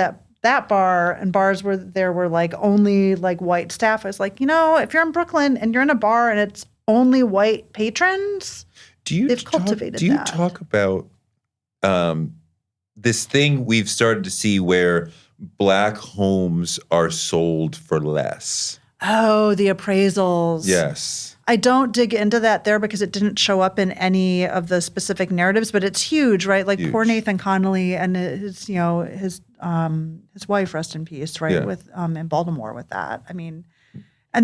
that bar and bars where there were like only like white staff, I was like, if you're in Brooklyn and you're in a bar and it's only white patrons, they've cultivated that. Do you talk about this thing we've started to see where black homes are sold for less? Oh, the appraisals. Yes. I don't dig into that there because it didn't show up in any of the specific narratives, but it's huge, right? Like poor Nathan Connolly and his wife, rest in peace, right? With in Baltimore with that. And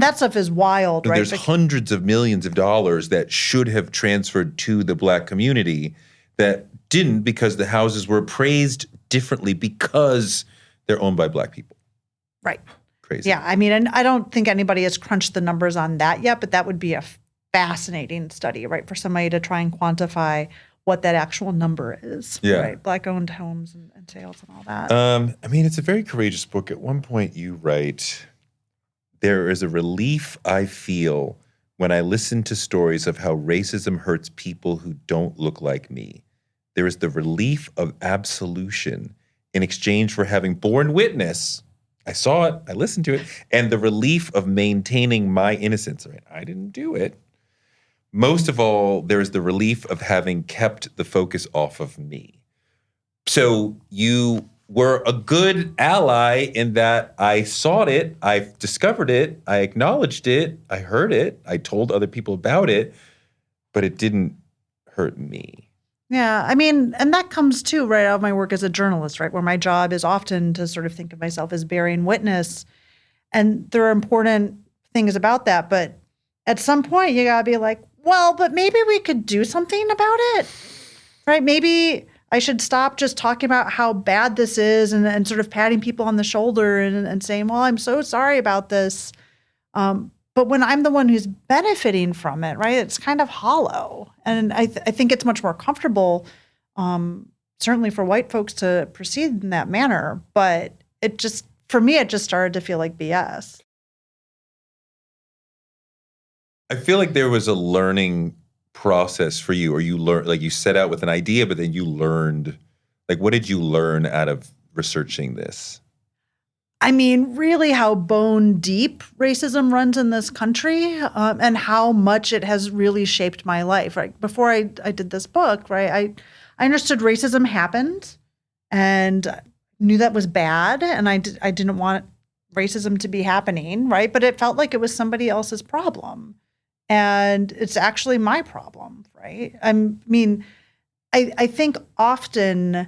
that stuff is wild, right? There's hundreds of millions of dollars that should have transferred to the black community that didn't because the houses were appraised differently because they're owned by black people. Right. Crazy. Yeah, and I don't think anybody has crunched the numbers on that yet, but that would be a fascinating study, right, for somebody to try and quantify what that actual number is, right? Black-owned homes and sales and all that. It's a very courageous book. At one point you write, there is a relief I feel when I listen to stories of how racism hurts people who don't look like me. There is the relief of absolution in exchange for having borne witness. I saw it, I listened to it, and the relief of maintaining my innocence. I didn't do it. Most of all, there's the relief of having kept the focus off of me. So you were a good ally in that I sought it, I discovered it, I acknowledged it, I heard it, I told other people about it, but it didn't hurt me. Yeah, and that comes too right out of my work as a journalist, right, where my job is often to sort of think of myself as bearing witness. And there are important things about that. But at some point, you got to be like, well, but maybe we could do something about it, right? Maybe I should stop just talking about how bad this is and sort of patting people on the shoulder and saying, well, I'm so sorry about this. But when I'm the one who's benefiting from it, right, it's kind of hollow. And I think it's much more comfortable, certainly for white folks to proceed in that manner. But for me, it just started to feel like BS. I feel like there was a learning process for you, or you learned, like you set out with an idea, but then you learned, like what did you learn out of researching this? Really how bone deep racism runs in this country and how much it has really shaped my life. Right before I did this book, right, I understood racism happened and knew that was bad, and I didn't want racism to be happening, right? But it felt like it was somebody else's problem. and it's actually my problem, right? I think often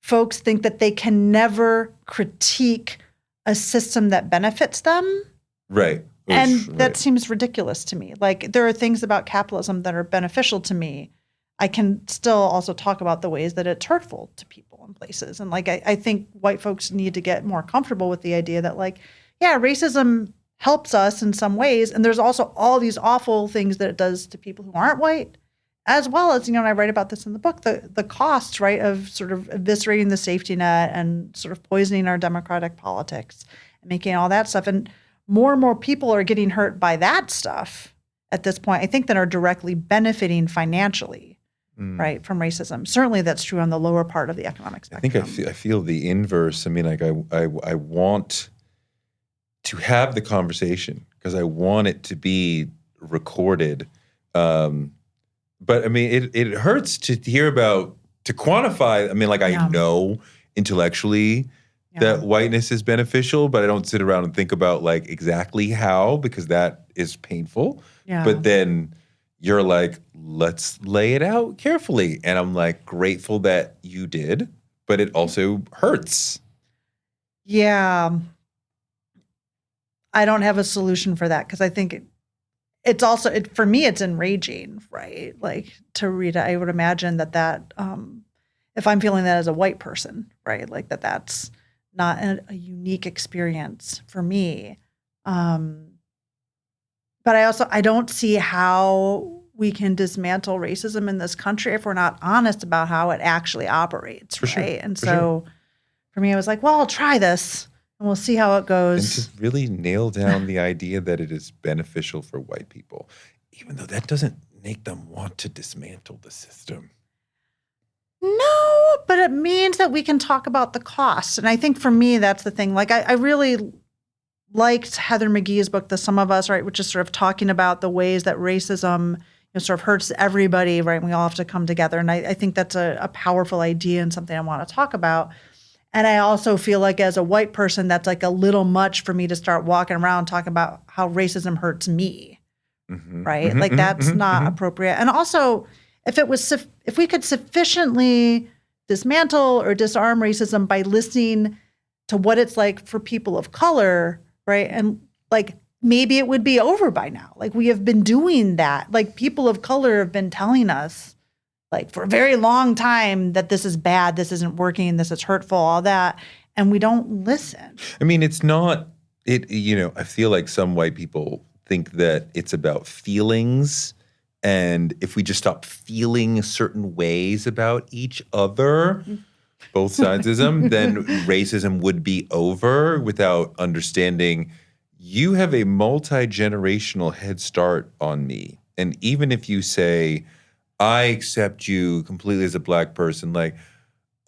folks think that they can never critique a system that benefits them. Right. And Right. that seems ridiculous to me. Like, there are things about capitalism that are beneficial to me. I can still also talk about the ways that it's hurtful to people in places. And like, I think white folks need to get more comfortable with the idea that, like, yeah, racism helps us in some ways. And there's also all these awful things that it does to people who aren't white, as well as, and I write about this in the book, the cost, right, of sort of eviscerating the safety net and sort of poisoning our democratic politics and making all that stuff. And more and more people are getting hurt by that stuff at this point, I think, that are directly benefiting financially, right, from racism. Certainly that's true on the lower part of the economic spectrum. I think I feel the inverse. I mean, like I want to have the conversation because I want it to be recorded. But I mean, it hurts to hear about, to quantify. I mean, like, I know intellectually that whiteness is beneficial, but I don't sit around and think about like exactly how, because that is painful. Yeah. But then you're like, let's lay it out carefully. And I'm like, grateful that you did, but it also hurts. Yeah. I don't have a solution for that because I think it's also, for me, it's enraging, right? Like, to read it, I would imagine that if I'm feeling that as a white person, right, like that's not a unique experience for me. But I don't see how we can dismantle racism in this country if we're not honest about how it actually operates, For right? sure, And for so for me, I was like, well, I'll try this and we'll see how it And goes. to really nail down the idea that it is beneficial for white people, even though that doesn't make them want to dismantle the system. No, but it means that we can talk about the cost. And I think for me, that's the thing. Like, I really liked Heather McGhee's book, The Sum of Us, right, which is sort of talking about the ways that racism sort of hurts everybody, right? And we all have to come together. And I think that's a powerful idea and something I want to talk about. And I also feel like as a white person, that's like a little much for me to start walking around talking about how racism hurts me, right? Like, that's not appropriate. And also, if we could sufficiently dismantle or disarm racism by listening to what it's like for people of color, right? And like, maybe it would be over by now. Like, we have been doing that. Like, people of color have been telling us, like, for a very long time, that this is bad, this isn't working, this is hurtful, all that, and we don't listen. I mean, it's not, I feel like some white people think that it's about feelings. And if we just stop feeling certain ways about each other, both sidesism, then racism would be over, without understanding you have a multi-generational head start on me. And even if you say, I accept you completely as a black person, like,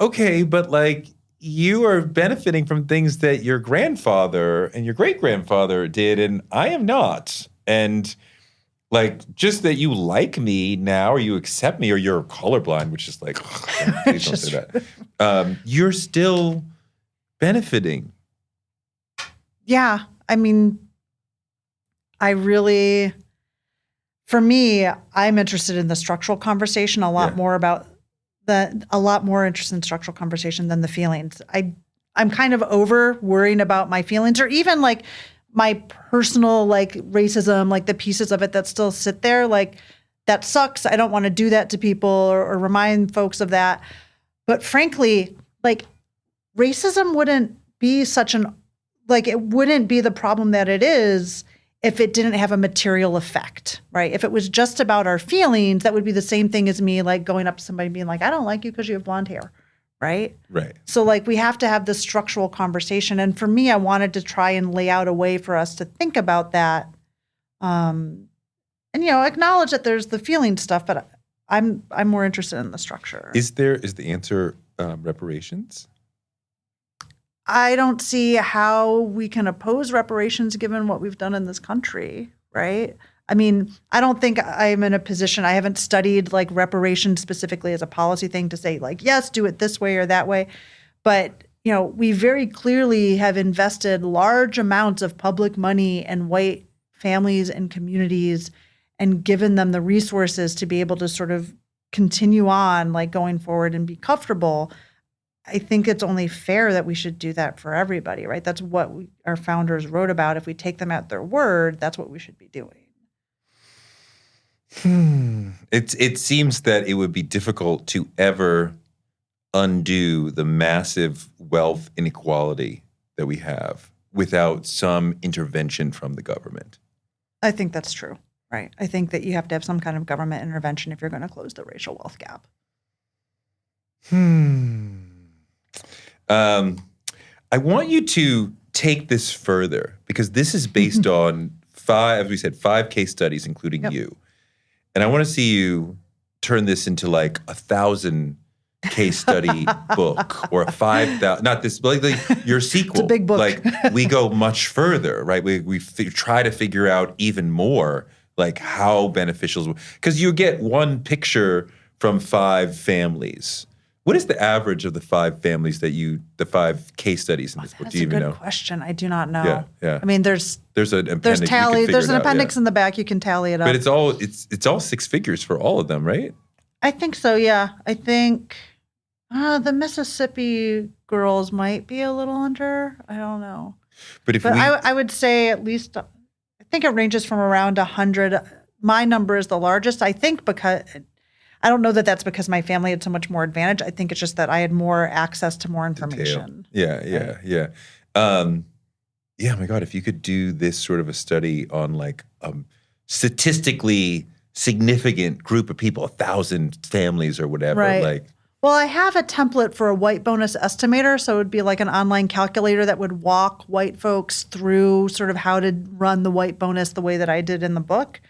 okay, but like, you are benefiting from things that your grandfather and your great-grandfather did, and I am not. And like, just that you like me now, or you accept me, or you're colorblind, which is like, please don't say that. You're still benefiting. Yeah, I mean, for me, I'm interested in the structural conversation a lot more interested in structural conversation than the feelings. I'm kind of over worrying about my feelings, or even like my personal like racism, like the pieces of it that still sit there. Like, that sucks. I don't want to do that to people or remind folks of that. But frankly, like, racism wouldn't be it wouldn't be the problem that it is if it didn't have a material effect, right? If it was just about our feelings, that would be the same thing as me like going up to somebody and being like, I don't like you because you have blonde hair, right? Right. So like, we have to have this structural conversation. And for me, I wanted to try and lay out a way for us to think about that, and acknowledge that there's the feeling stuff, but I'm more interested in the structure. Is the answer reparations? I don't see how we can oppose reparations given what we've done in this country, right? I mean, I don't think I'm in a position, I haven't studied like reparations specifically as a policy thing to say like, yes, do it this way or that way. But, we very clearly have invested large amounts of public money in white families and communities and given them the resources to be able to sort of continue on like going forward and be comfortable, I think it's only fair that we should do that for everybody, right? That's what our founders wrote about. If we take them at their word, that's what we should be doing. It seems that it would be difficult to ever undo the massive wealth inequality that we have without some intervention from the government. I think that's true, right? I think that you have to have some kind of government intervention if you're going to close the racial wealth gap. I want you to take this further because this is based on five case studies, including you. And I want to see you turn this into like 1,000 case study book or a 5,000, not this, like your sequel. It's a big book. Like we go much further, right? We try to figure out even more like how beneficial, because you get one picture from 5 families. What is the average of the 5 families the 5 case studies in this book? Do you even know? That's a good question. I do not know. Yeah. I mean, there's an appendix. There's tally. There's an out, appendix in the back. You can tally it up. But it's all 6 figures for all of them, right? I think so. Yeah. I think the Mississippi girls might be a little under. I don't know. But I would say at least. I think it ranges from around 100. My number is the largest. I think because. I don't know that that's because my family had so much more advantage. I think it's just that I had more access to more information. Yeah. Yeah, my God, if you could do this sort of a study on like statistically significant group of people, 1,000 families or whatever. Right. Like, well, I have a template for a white bonus estimator. So it would be like an online calculator that would walk white folks through sort of how to run the white bonus the way that I did in the book.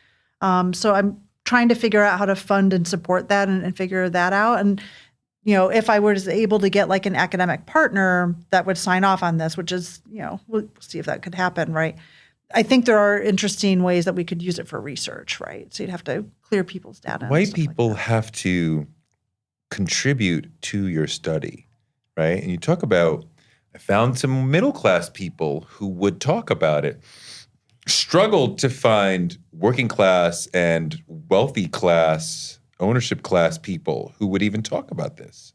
So I'm trying to figure out how to fund and support that and figure that out. And, if I was able to get like an academic partner that would sign off on this, which is, we'll see if that could happen, right? I think there are interesting ways that we could use it for research, right? So you'd have to clear people's data. White people have to contribute to your study, right? And you talk about, I found some middle-class people who would talk about it. Struggled to find working class and wealthy class, ownership class people who would even talk about this.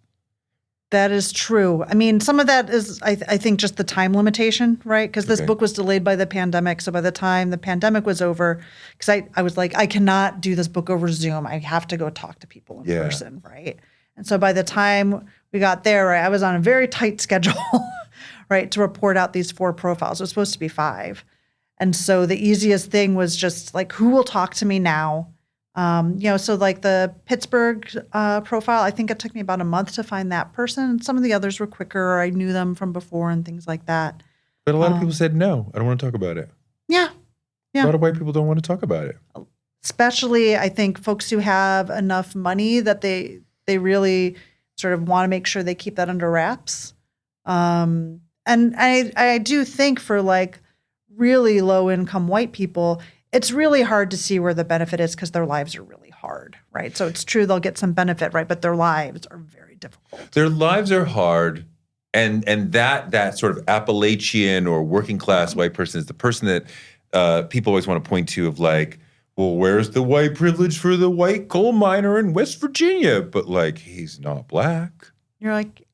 That is true. I mean, some of that is, I think, just the time limitation, right? Because this book was delayed by the pandemic. So by the time the pandemic was over, because I was like, I cannot do this book over Zoom. I have to go talk to people in person, right? And so by the time we got there, right, I was on a very tight schedule, right, to report out these 4 profiles. It was supposed to be 5. And so the easiest thing was just like, who will talk to me now? So like the Pittsburgh profile, I think it took me about a month to find that person. Some of the others were quicker, or I knew them from before and things like that. But a lot of people said, no, I don't want to talk about it. Yeah. A lot of white people don't want to talk about it. Especially, I think, folks who have enough money that they really sort of want to make sure they keep that under wraps. And I do think for like really low income white people, it's really hard to see where the benefit is because their lives are really hard, right? So it's true they'll get some benefit, right? But their lives are very difficult. Their lives are hard, and that sort of Appalachian or working class white person is the person that people always want to point to of like, well, where's the white privilege for the white coal miner in West Virginia? But like, he's not black. You're like,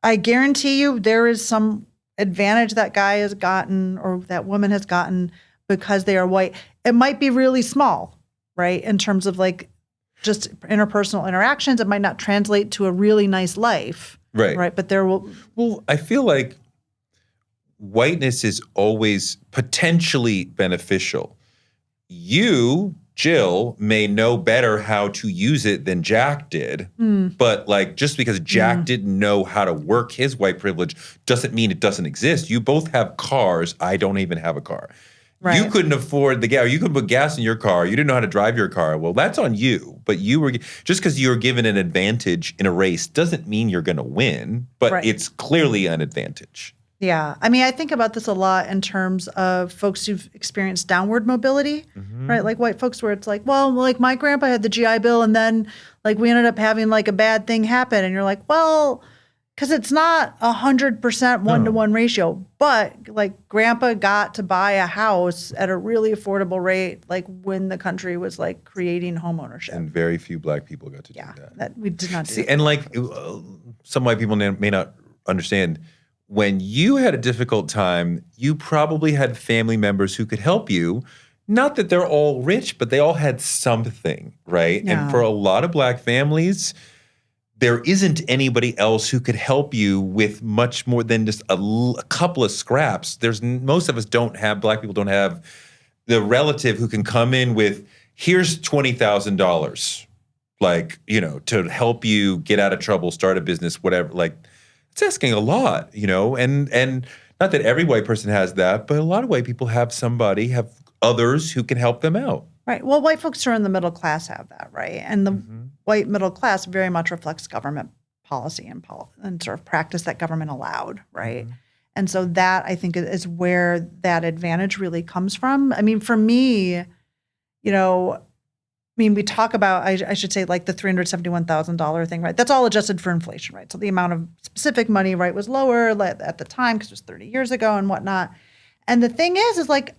I guarantee you there is some advantage that guy has gotten or that woman has gotten because they are white. It might be really small, right? In terms of like just interpersonal interactions, it might not translate to a really nice life. Right. Right. But there will. Well, I feel like whiteness is always potentially beneficial. You, Jill, may know better how to use it than Jack did. But like, just because Jack didn't know how to work his white privilege doesn't mean it doesn't exist. You both have cars. I don't even have a car. Right. You couldn't afford the gas. You couldn't put gas in your car. You didn't know how to drive your car. Well, that's on you. But just because you were given an advantage in a race doesn't mean you're going to win. But it's clearly an advantage. Yeah. I mean, I think about this a lot in terms of folks who've experienced downward mobility, right? Like white folks where it's like, well, like my grandpa had the GI Bill and then like we ended up having like a bad thing happen. And you're like, well, because it's not 100% one-to-one ratio, but like grandpa got to buy a house at a really affordable rate, like when the country was like creating home ownership. And very few black people got to do that. We did not do. See, and like some white people may not understand, when you had a difficult time, you probably had family members who could help you. Not that they're all rich, but they all had something, right? Yeah. And for a lot of black families, there isn't anybody else who could help you with much more than just a couple of scraps. Most of us black people don't have the relative who can come in with, here's $20,000, like, to help you get out of trouble, start a business, whatever. Like, it's asking a lot, and not that every white person has that, but a lot of white people have others who can help them out. Right. Well, white folks who are in the middle class have that, right? And the white middle class very much reflects government policy and sort of practice that government allowed, right? And so that, I think, is where that advantage really comes from. I mean, for me, we talk about, I should say, like the $371,000 thing, right? That's all adjusted for inflation, right? So the amount of specific money, right, was lower at the time because it was 30 years ago and whatnot. And the thing is like,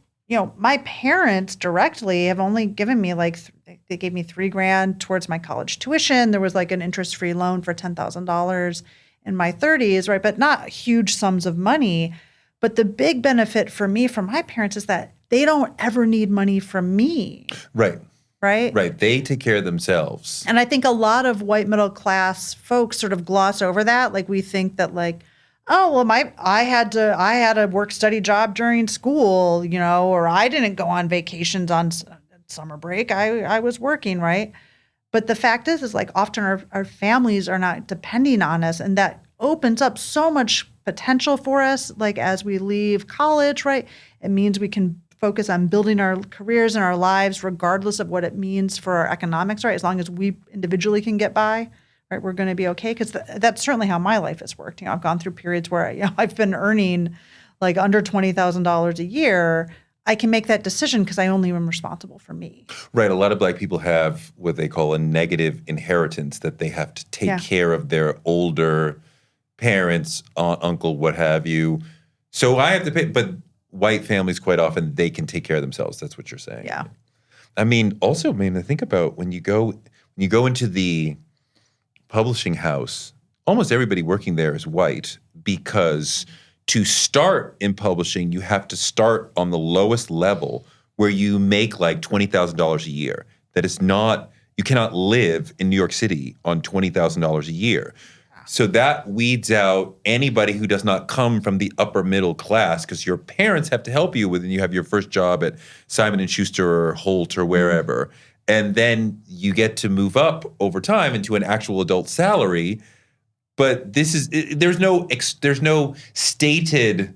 my parents directly have only given me they gave me $3,000 towards my college tuition. There was like an interest-free loan for $10,000 in my 30s, right? But not huge sums of money. But the big benefit for me from my parents is that they don't ever need money from me. Right. Right? Right. They take care of themselves. And I think a lot of white middle class folks sort of gloss over that. Like we think that like, oh, well, I had a work study job during school, or I didn't go on vacations on summer break. I was working, right? But the fact is like often our families are not depending on us, and that opens up so much potential for us. Like as we leave college, right? It means we can focus on building our careers and our lives, regardless of what it means for our economics, right? As long as we individually can get by, right, we're going to be okay. Because that's certainly how my life has worked. I've gone through periods where I've been earning like under $20,000 a year. I can make that decision because I only am responsible for me. Right. A lot of black people have what they call a negative inheritance, that they have to take care of their older parents, aunt, uncle, what have you. So I have to pay, but white families, quite often, they can take care of themselves. That's what you're saying. Yeah. I mean, also, I think about when you go into the publishing house, almost everybody working there is white, because to start in publishing, you have to start on the lowest level where you make like $20,000 a year. That is not, you cannot live in New York City on $20,000 a year. So that weeds out anybody who does not come from the upper middle class, because your parents have to help you when you have your first job at Simon & Schuster or Holt or wherever. And then you get to move up over time into an actual adult salary. But there's no stated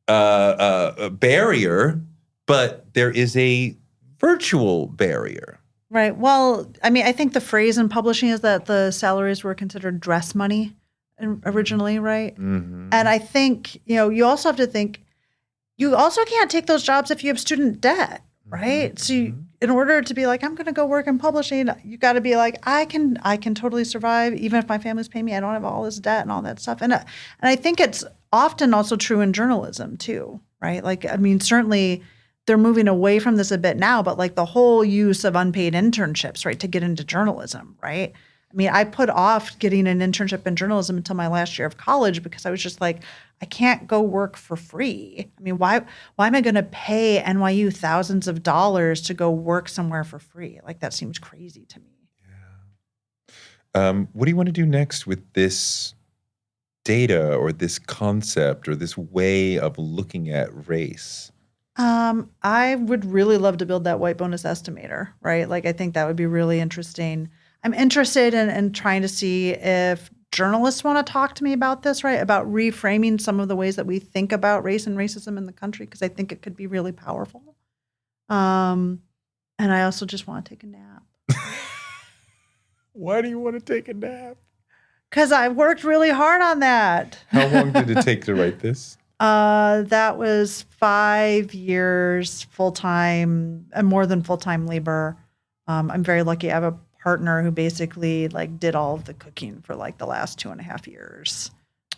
barrier, but there is a virtual barrier. Right. Well, I think the phrase in publishing is that the salaries were considered dress money originally, right? Mm-hmm. And I think, you also have to think, you also can't take those jobs if you have student debt, right? So in order to be like, I'm going to go work in publishing, you got to be like, I can totally survive even if my family's paying me. I don't have all this debt and all that stuff. And I think it's often also true in journalism too, right? Like, certainly they're moving away from this a bit now, but like the whole use of unpaid internships, right, to get into journalism, right? I put off getting an internship in journalism until my last year of college because I was just like, I can't go work for free. Why am I going to pay NYU thousands of dollars to go work somewhere for free? Like, that seems crazy to me. Yeah. What do you want to do next with this data or this concept or this way of looking at race? I would really love to build that white bonus estimator, right? Like, I think that would be really interesting. I'm interested in trying to see if journalists want to talk to me about this, right? About reframing some of the ways that we think about race and racism in the country, because I think it could be really powerful. And I also just want to take a nap. Why do you want to take a nap? Because I worked really hard on that. How long did it take to write this? That was 5 years full-time, and more than full-time labor. I'm very lucky. I have a partner who basically like did all of the cooking for like the last 2.5 years.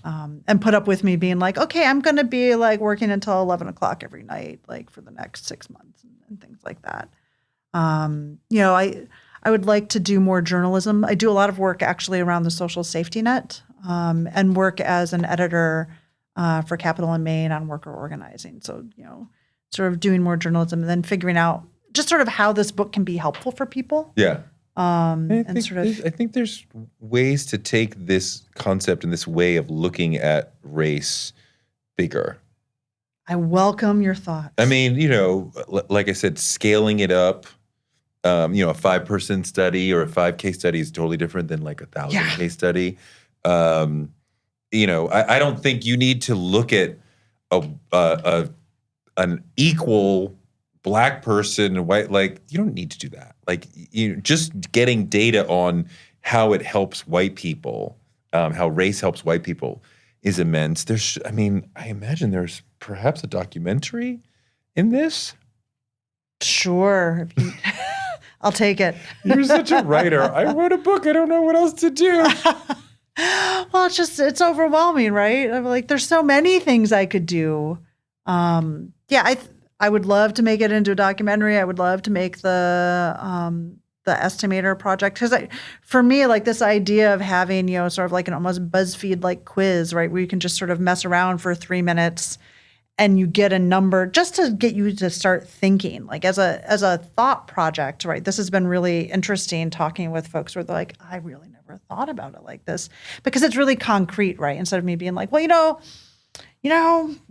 and put up with me being like, okay, I'm going to be like working until 11 o'clock every night, like for the next 6 months and things like that. I would like to do more journalism. I do a lot of work actually around the social safety net, and work as an editor for Capital and Maine on worker organizing. So, sort of doing more journalism and then figuring out just sort of how this book can be helpful for people. Yeah. And sort of, I think there's ways to take this concept and this way of looking at race bigger. I welcome your thoughts. I mean, like I said, scaling it up, a 5-person study or a 5 case study is totally different than like a 1,000 case study. I don't think you need to look at an equal Black person and white, like you don't need to do that. Like just getting data on how it helps white people, how race helps white people is immense. I imagine there's perhaps a documentary in this. Sure. I'll take it. You're such a writer. I wrote a book. I don't know what else to do. Well, it's overwhelming, right? I'm like, there's so many things I could do. I would love to make it into a documentary. I would love to make the estimator project, because for me, like this idea of having sort of like an almost BuzzFeed like quiz, right, where you can just sort of mess around for 3 minutes and you get a number just to get you to start thinking, like as a thought project, right? This has been really interesting talking with folks where they're like, I really never thought about it like this, because it's really concrete, right? Instead of me being like, well,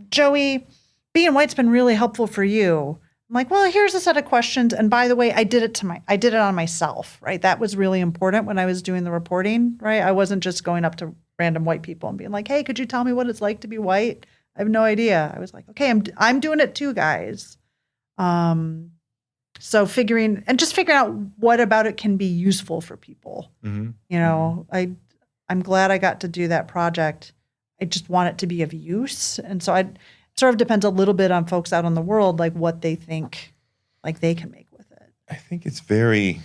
Joey, being white's been really helpful for you. I'm like, well, here's a set of questions. And by the way, I did it on myself, right? That was really important when I was doing the reporting, right? I wasn't just going up to random white people and being like, hey, could you tell me what it's like to be white? I have no idea. I was like, okay, I'm doing it too, guys. So figuring out what about it can be useful for people. Mm-hmm. I'm glad I got to do that project. I just want it to be of use. And so it sort of depends a little bit on folks out in the world, like what they think like they can make with it. I think it's very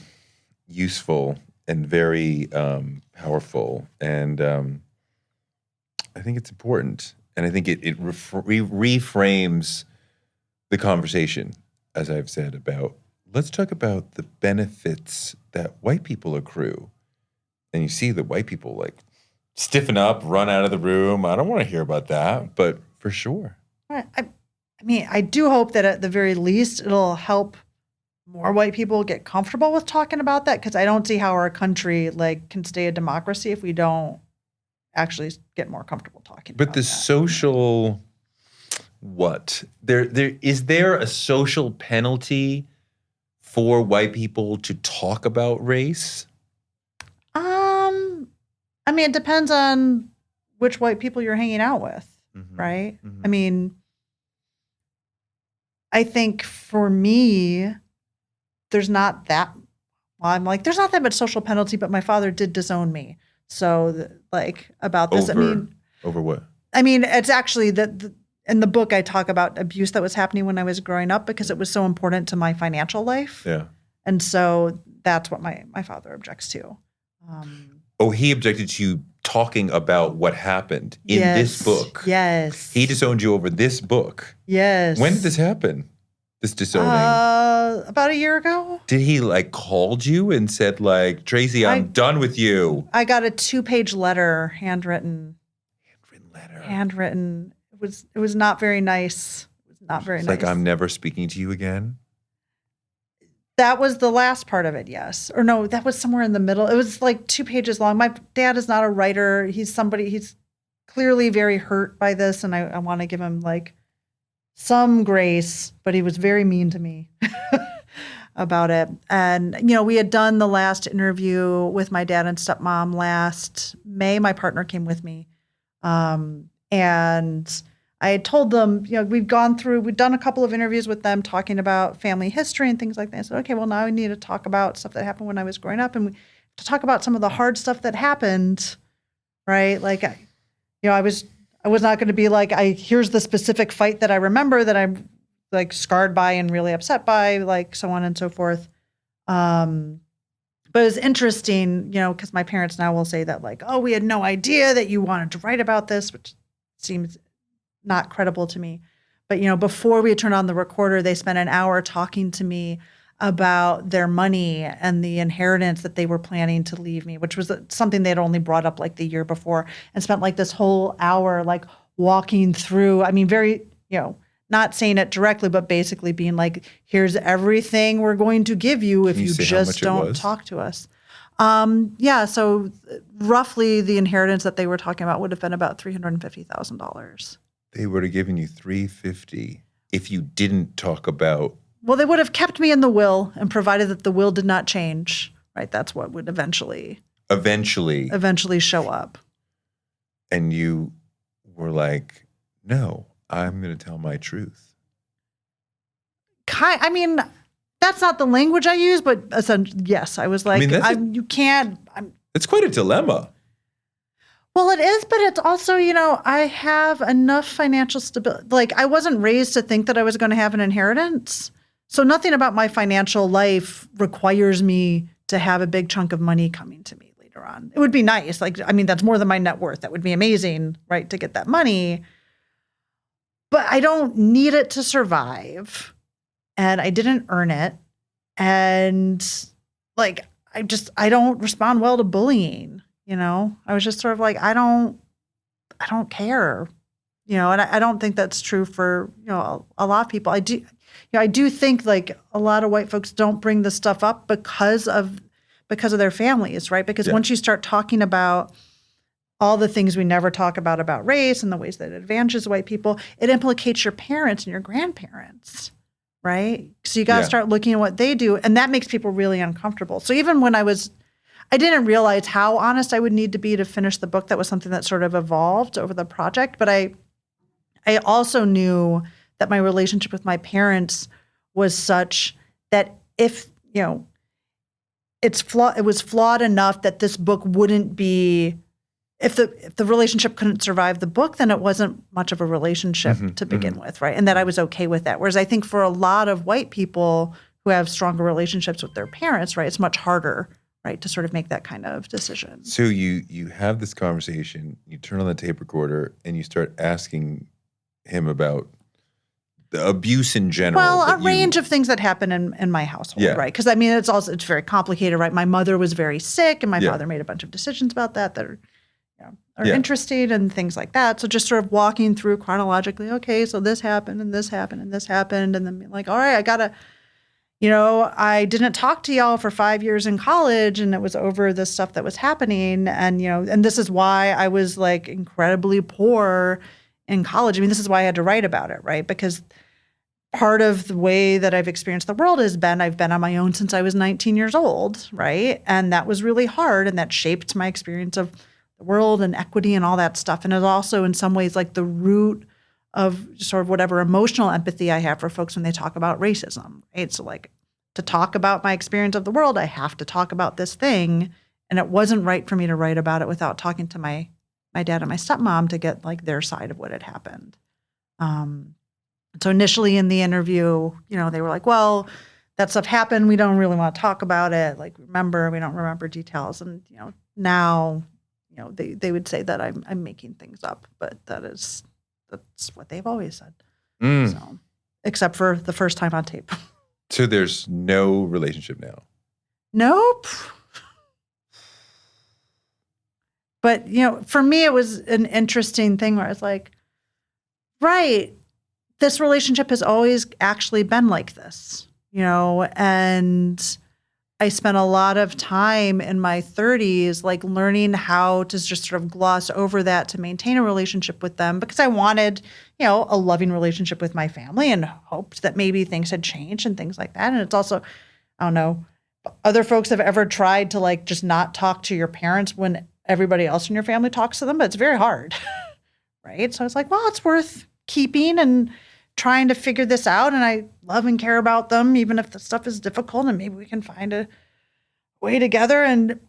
useful and very powerful. And I think it's important. And I think it reframes the conversation, as I've said, about let's talk about the benefits that white people accrue. And you see the white people like stiffen up, run out of the room. I don't want to hear about that, but for sure. I do hope that at the very least it'll help more white people get comfortable with talking about that, because I don't see how our country can stay a democracy if we don't actually get more comfortable talking about that. But the social, is there a social penalty for white people to talk about race? It depends on which white people you're hanging out with, mm-hmm. right? Mm-hmm. I think for me, there's not that much social penalty, but my father did disown me. So about this, over what? It's actually in the book I talk about abuse that was happening when I was growing up, because it was so important to my financial life. Yeah. And so that's what my father objects to. He objected to you talking about what happened in this book. Yes. He disowned you over this book. Yes. When did this happen? This disowning? About a year ago. Did he called you and said Tracie, I'm done with you? I got a 2-page letter, handwritten. Handwritten. It was not very nice. It was not very nice. I'm never speaking to you again? That was the last part of it, yes. Or no, that was somewhere in the middle. It was 2 pages long. My dad is not a writer. He's clearly very hurt by this, and I want to give him some grace, but he was very mean to me about it. And, we had done the last interview with my dad and stepmom last May. My partner came with me. And I had told them, we'd done a couple of interviews with them talking about family history and things like that. I said, okay, well, now we need to talk about stuff that happened when I was growing up, and to talk about some of the hard stuff that happened, right? I was not going to be here's the specific fight that I remember that I'm scarred by and really upset by, so on and so forth. But But it was interesting, because my parents now will say that like, oh, we had no idea that you wanted to write about this, which seems not credible to me. But, before we turned on the recorder, they spent an hour talking to me about their money and the inheritance that they were planning to leave me, which was something they had only brought up like the year before, and spent like this whole hour like walking through, very, not saying it directly, but basically being like, here's everything we're going to give you if you just don't talk to us. So roughly the inheritance that they were talking about would have been about $350,000. They would have given you $350 if you didn't talk about. Well, they would have kept me in the will and provided that the will did not change, right? That's what would eventually show up. And you were like, no, I'm going to tell my truth. That's not the language I use, but yes, I was like, you can't. It's quite a dilemma. Well, it is, but it's also, I have enough financial stability. Like, I wasn't raised to think that I was going to have an inheritance. So nothing about my financial life requires me to have a big chunk of money coming to me later on. It would be nice. That's more than my net worth. That would be amazing, right, to get that money. But I don't need it to survive. And I didn't earn it. And I don't respond well to bullying, I was just sort of like, I don't care, and I don't think that's true for, a lot of people. I do think like a lot of white folks don't bring this stuff up because of their families, right? Because once you start talking about all the things we never talk about race and the ways that it advantages white people, it implicates your parents and your grandparents, right? So you got to start looking at what they do, and that makes people really uncomfortable. So even when I didn't realize how honest I would need to be to finish the book. That was something that sort of evolved over the project. But I also knew that my relationship with my parents was such that if, it was flawed enough that this book wouldn't be, if the relationship couldn't survive the book, then it wasn't much of a relationship to begin with, right? And that I was okay with that. Whereas I think for a lot of white people who have stronger relationships with their parents, right, it's much harder, right, to sort of make that kind of decision. So you have this conversation, you turn on the tape recorder, and you start asking him about the abuse in general. Well, a range of things that happen in my household, right? Because it's very complicated, right? My mother was very sick, and my father made a bunch of decisions about that are interesting and things like that. So just sort of walking through chronologically, okay, so this happened and this happened and this happened, and then being like, all right, I gotta. I didn't talk to y'all for 5 years in college, and it was over this stuff that was happening. And, and this is why I was like incredibly poor in college. This is why I had to write about it, right? Because part of the way that I've experienced the world I've been on my own since I was 19 years old, right? And that was really hard, and that shaped my experience of the world and equity and all that stuff. And it's also in some ways like the root of sort of whatever emotional empathy I have for folks when they talk about racism, right? So like to talk about my experience of the world, I have to talk about this thing. And it wasn't right for me to write about it without talking to my dad and my stepmom to get like their side of what had happened. So initially in the interview, they were like, well, that stuff happened. We don't really want to talk about it. Like, we don't remember details. And, now, they would say that I'm making things up, but that's what they've always said. So, except for the first time on tape. So there's no relationship now? Nope. But, for me, it was an interesting thing where I was like, right, this relationship has always actually been like this, and I spent a lot of time in my 30s, like learning how to just sort of gloss over that to maintain a relationship with them, because I wanted, a loving relationship with my family and hoped that maybe things had changed and things like that. And it's also, I don't know, other folks have ever tried to like just not talk to your parents when everybody else in your family talks to them, but it's very hard, right? So I was like, well, it's worth keeping and trying to figure this out, and I love and care about them, even if the stuff is difficult, and maybe we can find a way together. And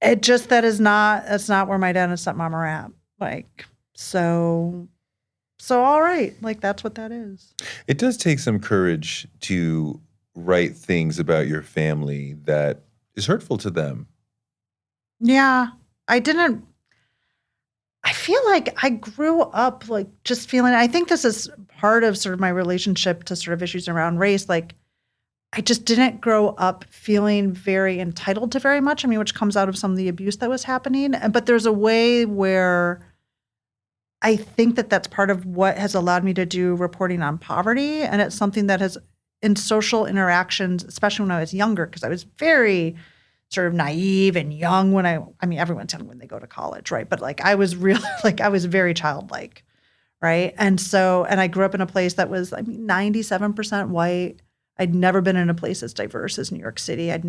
that's not where my dad and stepmom are at. Like, so all right, like that's what that is. It does take some courage to write things about your family that is hurtful to them. Yeah, I feel like I grew up like just feeling, I think this is part of sort of my relationship to sort of issues around race. Like I just didn't grow up feeling very entitled to very much. I mean, which comes out of some of the abuse that was happening. But there's a way where I think that that's part of what has allowed me to do reporting on poverty. And it's something that has, in social interactions, especially when I was younger, because I was very sort of naive and young when I mean, everyone's young when they go to college, right? But like I was really, like I was very childlike, right? And I grew up in a place that was, 97% white. I'd never been in a place as diverse as New York City. I'd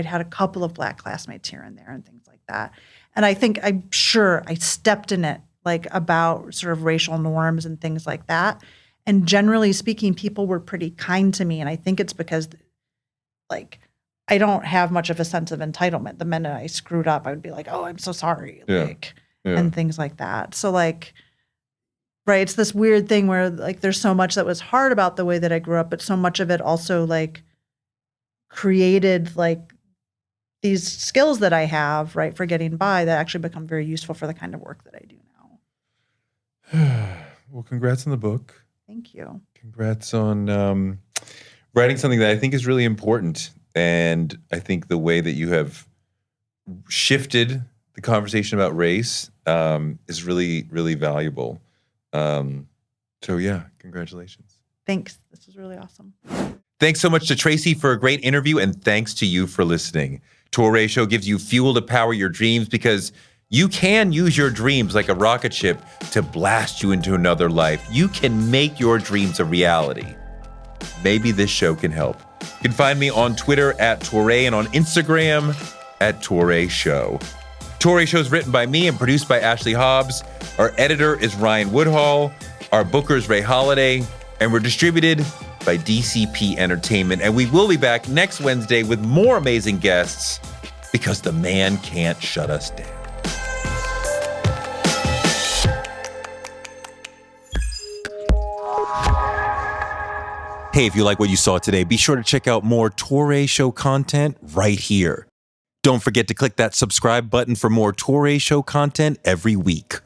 had a couple of Black classmates here and there and things like that. And I'm sure I stepped in it, like about sort of racial norms and things like that. And generally speaking, people were pretty kind to me. And I think it's because like, I don't have much of a sense of entitlement. The minute I screwed up, I would be like, oh, I'm so sorry. And things like that. So like, right, it's this weird thing where like there's so much that was hard about the way that I grew up, but so much of it also like created like these skills that I have, right, for getting by that actually become very useful for the kind of work that I do now. Well, congrats on the book. Thank you. Congrats on writing something that I think is really important. And I think the way that you have shifted the conversation about race is really, really valuable. So yeah, congratulations. Thanks. This was really awesome. Thanks so much to Tracie for a great interview, and thanks to you for listening. Touré Show gives you fuel to power your dreams because you can use your dreams like a rocket ship to blast you into another life. You can make your dreams a reality. Maybe this show can help. You can find me on Twitter at Touré and on Instagram at Touré Show. Touré Show is written by me and produced by Ashley Hobbs. Our editor is Ryan Woodhall. Our booker is Ray Holiday. And we're distributed by DCP Entertainment. And we will be back next Wednesday with more amazing guests because the man can't shut us down. Hey, if you like what you saw today, be sure to check out more Touré Show content right here. Don't forget to click that subscribe button for more Touré Show content every week.